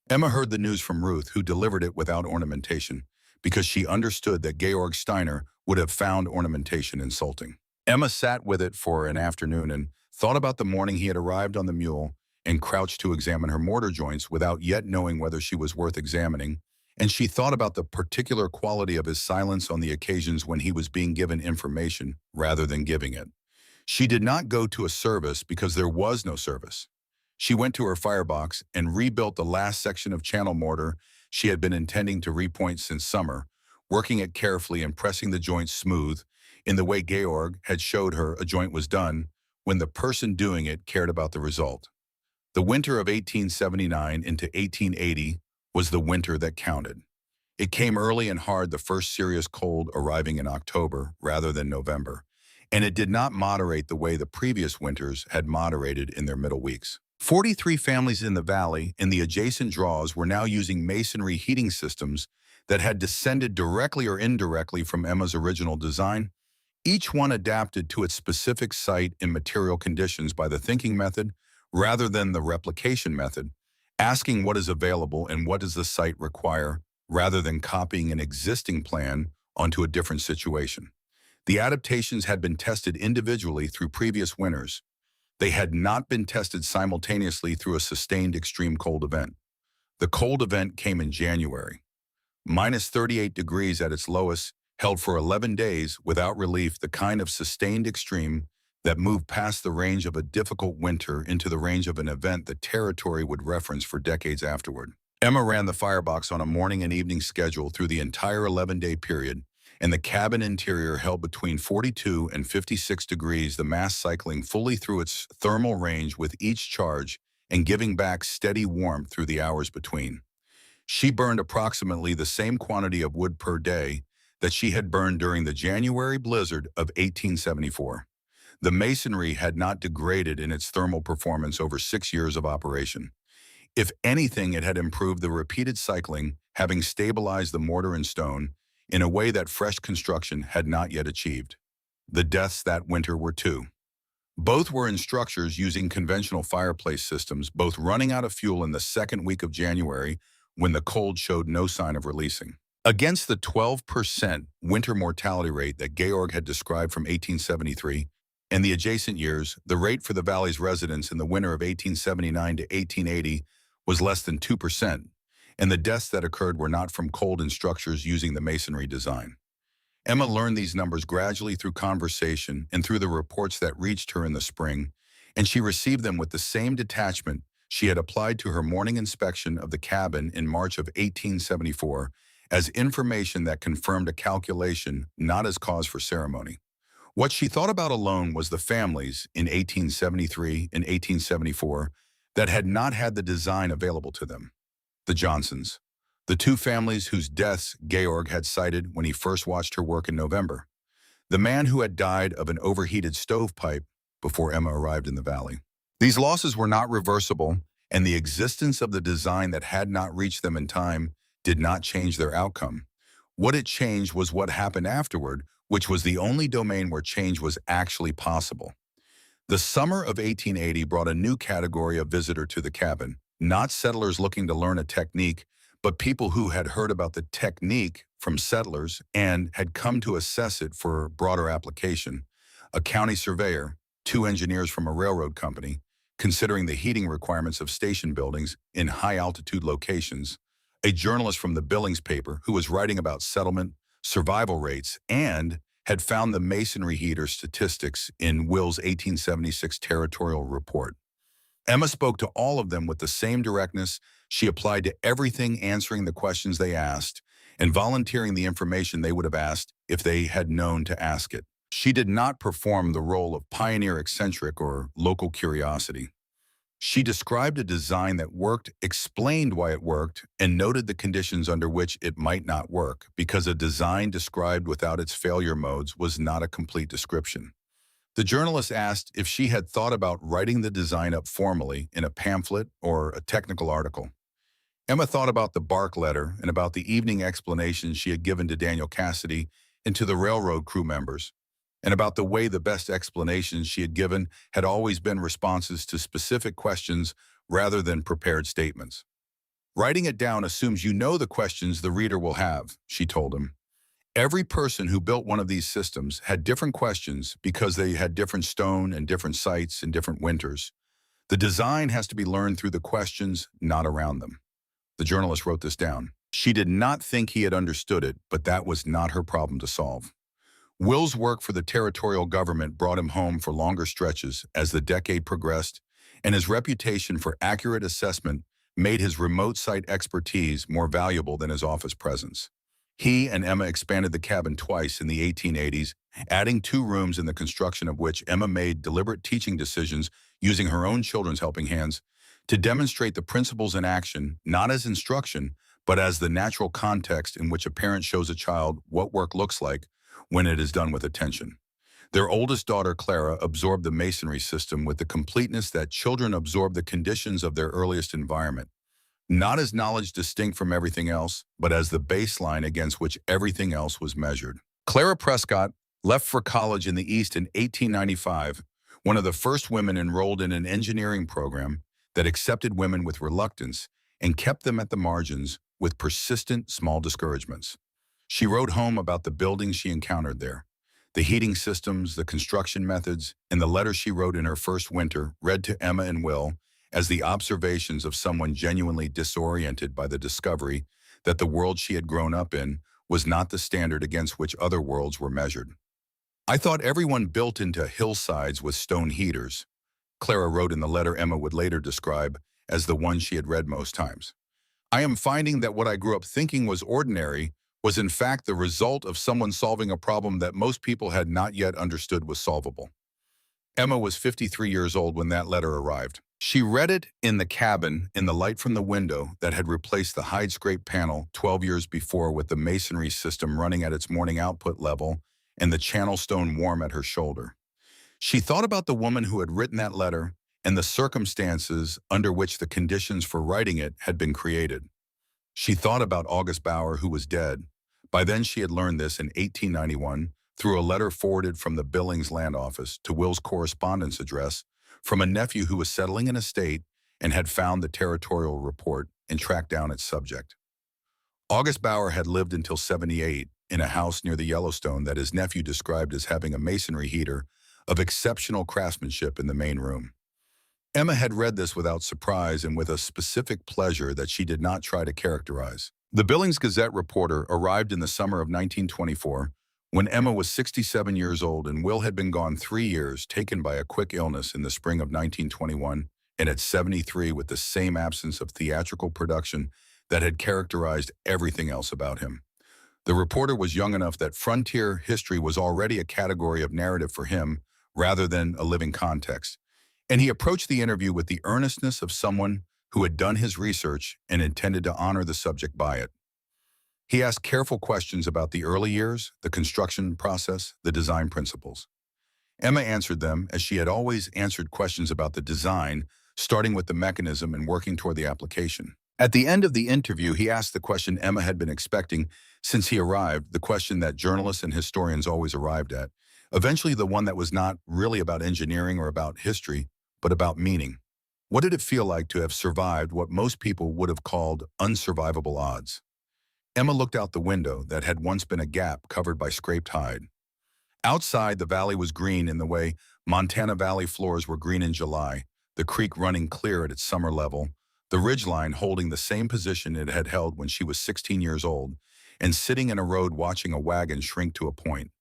Emma heard the news from Ruth, who delivered it without ornamentation, because she understood that Georg Steiner would have found ornamentation insulting. Emma sat with it for an afternoon and thought about the morning he had arrived on the mule and crouched to examine her mortar joints without yet knowing whether she was worth examining, and she thought about the particular quality of his silence on the occasions when he was being given information rather than giving it. She did not go to a service because there was no service. She went to her firebox and rebuilt the last section of channel mortar she had been intending to repoint since summer, working it carefully and pressing the joints smooth in the way Georg had showed her a joint was done when the person doing it cared about the result. The winter of 1879 into 1880 was the winter that counted. It came early and hard, the first serious cold arriving in October rather than November, and it did not moderate the way the previous winters had moderated in their middle weeks. 43 families in the valley and the adjacent draws were now using masonry heating systems that had descended directly or indirectly from Emma's original design, each one adapted to its specific site and material conditions by the thinking method rather than the replication method, asking what is available and what does the site require, rather than copying an existing plan onto a different situation. The adaptations had been tested individually through previous winters. They had not been tested simultaneously through a sustained extreme cold event. The cold event came in January. -38 degrees at its lowest, held for 11 days without relief, the kind of sustained extreme that moved past the range of a difficult winter into the range of an event the territory would reference for decades afterward. Emma ran the firebox on a morning and evening schedule through the entire 11-day period, and the cabin interior held between 42 and 56 degrees, the mass cycling fully through its thermal range with each charge and giving back steady warmth through the hours between. She burned approximately the same quantity of wood per day that she had burned during the January blizzard of 1874. The masonry had not degraded in its thermal performance over 6 years of operation. If anything, it had improved the repeated cycling, having stabilized the mortar and stone in a way that fresh construction had not yet achieved. The deaths that winter were 2. Both were in structures using conventional fireplace systems, both running out of fuel in the second week of January when the cold showed no sign of releasing. Against the 12% winter mortality rate that Georg had described from 1873 and the adjacent years, the rate for the valley's residents in the winter of 1879 to 1880 was less than 2%, and the deaths that occurred were not from cold in structures using the masonry design. Emma learned these numbers gradually through conversation and through the reports that reached her in the spring, and she received them with the same detachment she had applied to her morning inspection of the cabin in March of 1874 as information that confirmed a calculation, not as cause for ceremony. What she thought about alone was the families in 1873 and 1874 that had not had the design available to them. The Johnsons, the two families whose deaths Georg had cited when he first watched her work in November. The man who had died of an overheated stovepipe before Emma arrived in the valley. These losses were not reversible, and the existence of the design that had not reached them in time did not change their outcome. What it changed was what happened afterward, which was the only domain where change was actually possible. The summer of 1880 brought a new category of visitor to the cabin, not settlers looking to learn a technique, but people who had heard about the technique from settlers and had come to assess it for broader application. A county surveyor, two engineers from a railroad company, considering the heating requirements of station buildings in high-altitude locations, a journalist from the Billings paper who was writing about settlement, survival rates, and had found the masonry heater statistics in Will's 1876 territorial report. Emma spoke to all of them with the same directness she applied to everything, answering the questions they asked and volunteering the information they would have asked if they had known to ask it. She did not perform the role of pioneer eccentric or local curiosity. She described a design that worked, explained why it worked, and noted the conditions under which it might not work, because a design described without its failure modes was not a complete description. The journalist asked if she had thought about writing the design up formally in a pamphlet or a technical article. Emma thought about the bark letter and about the evening explanations she had given to Daniel Cassidy and to the railroad crew members, and about the way the best explanations she had given had always been responses to specific questions rather than prepared statements. Writing it down assumes you know the questions the reader will have, she told him. Every person who built one of these systems had different questions because they had different stone and different sites and different winters. The design has to be learned through the questions, not around them. The journalist wrote this down. She did not think he had understood it, but that was not her problem to solve. Will's work for the territorial government brought him home for longer stretches as the decade progressed, and his reputation for accurate assessment made his remote site expertise more valuable than his office presence. He and Emma expanded the cabin twice in the 1880s, adding 2 rooms in the construction of which Emma made deliberate teaching decisions using her own children's helping hands to demonstrate the principles in action, not as instruction, but as the natural context in which a parent shows a child what work looks like when it is done with attention. Their oldest daughter, Clara, absorbed the masonry system with the completeness that children absorb the conditions of their earliest environment, not as knowledge distinct from everything else, but as the baseline against which everything else was measured. Clara Prescott left for college in the East in 1895, one of the first women enrolled in an engineering program that accepted women with reluctance and kept them at the margins with persistent small discouragements. She wrote home about the buildings she encountered there, the heating systems, the construction methods, and the letter she wrote in her first winter read to Emma and Will as the observations of someone genuinely disoriented by the discovery that the world she had grown up in was not the standard against which other worlds were measured. I thought everyone built into hillsides with stone heaters, Clara wrote in the letter Emma would later describe as the one she had read most times. I am finding that what I grew up thinking was ordinary was in fact the result of someone solving a problem that most people had not yet understood was solvable. Emma was 53 years old when that letter arrived. She read it in the cabin in the light from the window that had replaced the hide scrape panel 12 years before with the masonry system running at its morning output level and the channel stone warm at her shoulder. She thought about the woman who had written that letter and the circumstances under which the conditions for writing it had been created. She thought about August Bauer, who was dead. By then she had learned this in 1891 through a letter forwarded from the Billings land office to Will's correspondence address from a nephew who was settling an estate and had found the territorial report and tracked down its subject. August Bauer had lived until 78 in a house near the Yellowstone that his nephew described as having a masonry heater of exceptional craftsmanship in the main room. Emma had read this without surprise and with a specific pleasure that she did not try to characterize. The Billings Gazette reporter arrived in the summer of 1924 when Emma was 67 years old and Will had been gone 3 years, taken by a quick illness in the spring of 1921, and at 73 with the same absence of theatrical production that had characterized everything else about him. The reporter was young enough that frontier history was already a category of narrative for him rather than a living context, and he approached the interview with the earnestness of someone who had done his research and intended to honor the subject by it. He asked careful questions about the early years, the construction process, the design principles. Emma answered them as she had always answered questions about the design, starting with the mechanism and working toward the application. At the end of the interview, he asked the question Emma had been expecting since he arrived, the question that journalists and historians always arrived at, eventually the one that was not really about engineering or about history, but about meaning. What did it feel like to have survived what most people would have called unsurvivable odds? Emma looked out the window that had once been a gap covered by scraped hide. Outside, the valley was green in the way Montana Valley floors were green in July, the creek running clear at its summer level, the ridgeline holding the same position it had held when she was 16 years old, and sitting in a road watching a wagon shrink to a point.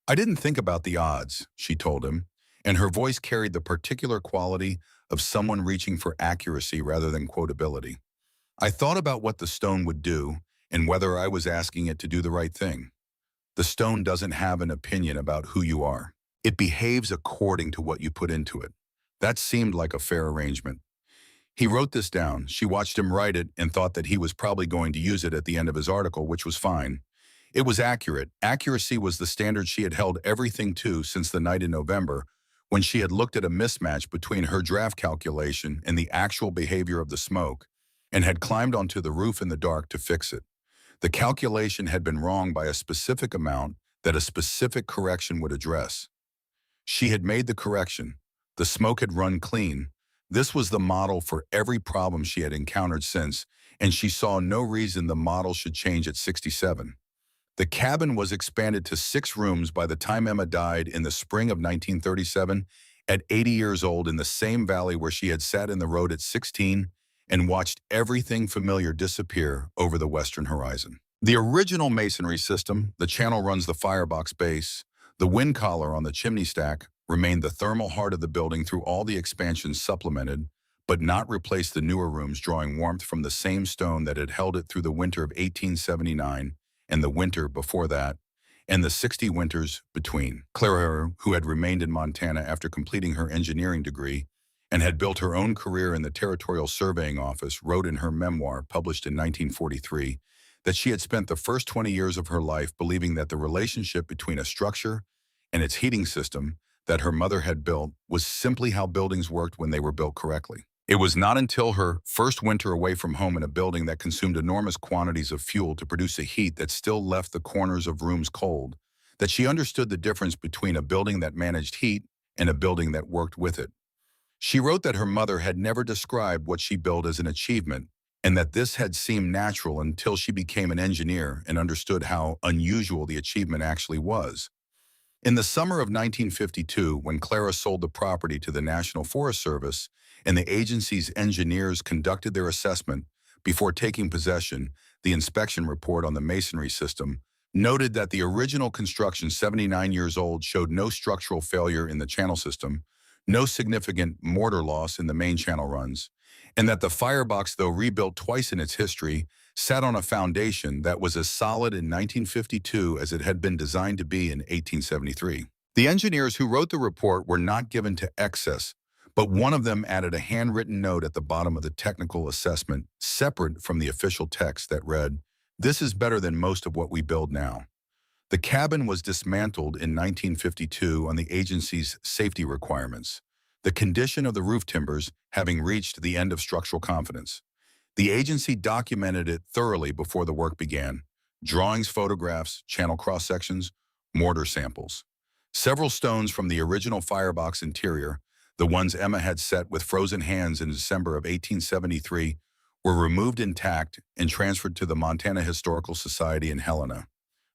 "I didn't think about the odds," she told him, and her voice carried the particular quality of someone reaching for accuracy rather than quotability. "I thought about what the stone would do and whether I was asking it to do the right thing. The stone doesn't have an opinion about who you are. It behaves according to what you put into it." That seemed like a fair arrangement. He wrote this down. She watched him write it and thought that he was probably going to use it at the end of his article, which was fine. It was accurate. Accuracy was the standard she had held everything to since the night in November, when she had looked at a mismatch between her draft calculation and the actual behavior of the smoke, and had climbed onto the roof in the dark to fix it. The calculation had been wrong by a specific amount that a specific correction would address. She had made the correction. The smoke had run clean. This was the model for every problem she had encountered since, and she saw no reason the model should change at 67. The cabin was expanded to 6 rooms by the time Emma died in the spring of 1937, at 80 years old, in the same valley where she had sat in the road at 16 and watched everything familiar disappear over the western horizon. The original masonry system, the channel runs the firebox base, the wind collar on the chimney stack, remained the thermal heart of the building through all the expansions supplemented, but not replaced the newer rooms, drawing warmth from the same stone that had held it through the winter of 1879 and the winter before that, and the 60 winters between. Clara, who had remained in Montana after completing her engineering degree and had built her own career in the Territorial Surveying Office, wrote in her memoir, published in 1943, that she had spent the first 20 years of her life believing that the relationship between a structure and its heating system that her mother had built was simply how buildings worked when they were built correctly. It was not until her first winter away from home in a building that consumed enormous quantities of fuel to produce a heat that still left the corners of rooms cold that she understood the difference between a building that managed heat and a building that worked with it. She wrote that her mother had never described what she built as an achievement, and that this had seemed natural until she became an engineer and understood how unusual the achievement actually was. In the summer of 1952, when Clara sold the property to the National Forest Service and the agency's engineers conducted their assessment before taking possession, the inspection report on the masonry system noted that the original construction, 79 years old, showed no structural failure in the channel system, no significant mortar loss in the main channel runs, and that the firebox, though rebuilt twice in its history, sat on a foundation that was as solid in 1952 as it had been designed to be in 1873. The engineers who wrote the report were not given to excess, but one of them added a handwritten note at the bottom of the technical assessment, separate from the official text, that read, "This is better than most of what we build now." The cabin was dismantled in 1952 on the agency's safety requirements, the condition of the roof timbers having reached the end of structural confidence. The agency documented it thoroughly before the work began: drawings, photographs, channel cross-sections, mortar samples. Several stones from the original firebox interior, the ones Emma had set with frozen hands in December of 1873, were removed intact and transferred to the Montana Historical Society in Helena.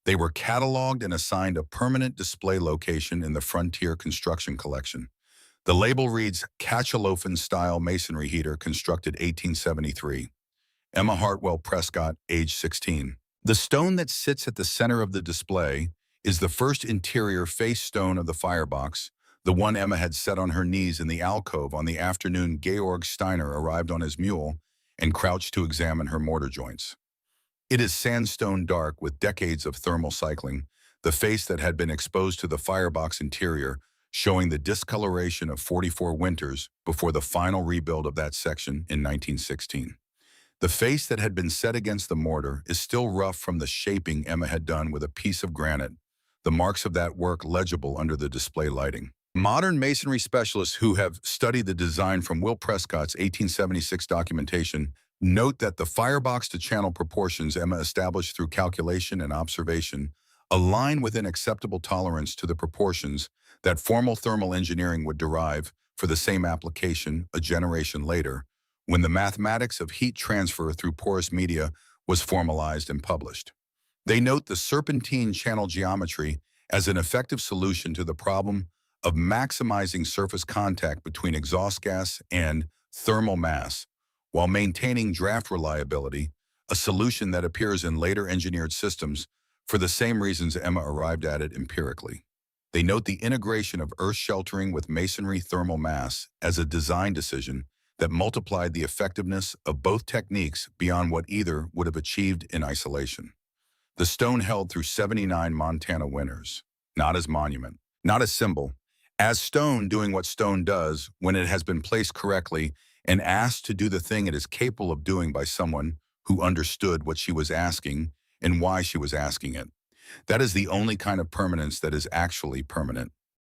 They were cataloged and assigned a permanent display location in the Frontier Construction Collection. The label reads, Catchalofen-style masonry heater constructed 1873. Emma Hartwell Prescott, age 16. The stone that sits at the center of the display is the first interior face stone of the firebox, the one Emma had set on her knees in the alcove on the afternoon Georg Steiner arrived on his mule and crouched to examine her mortar joints. It is sandstone dark with decades of thermal cycling, the face that had been exposed to the firebox interior, showing the discoloration of 44 winters before the final rebuild of that section in 1916. The face that had been set against the mortar is still rough from the shaping Emma had done with a piece of granite, the marks of that work legible under the display lighting. Modern masonry specialists who have studied the design from Will Prescott's 1876 documentation note that the firebox-to-channel proportions Emma established through calculation and observation align within acceptable tolerance to the proportions that formal thermal engineering would derive for the same application a generation later, when the mathematics of heat transfer through porous media was formalized and published. They note the serpentine channel geometry as an effective solution to the problem of maximizing surface contact between exhaust gas and thermal mass, while maintaining draft reliability, a solution that appears in later engineered systems for the same reasons Emma arrived at it empirically. They note the integration of earth sheltering with masonry thermal mass as a design decision that multiplied the effectiveness of both techniques beyond what either would have achieved in isolation. The stone held through 79 Montana winters, not as monument, not as symbol, as stone doing what stone does when it has been placed correctly and asked to do the thing it is capable of doing by someone who understood what she was asking and why she was asking it. That is the only kind of permanence that is actually permanent.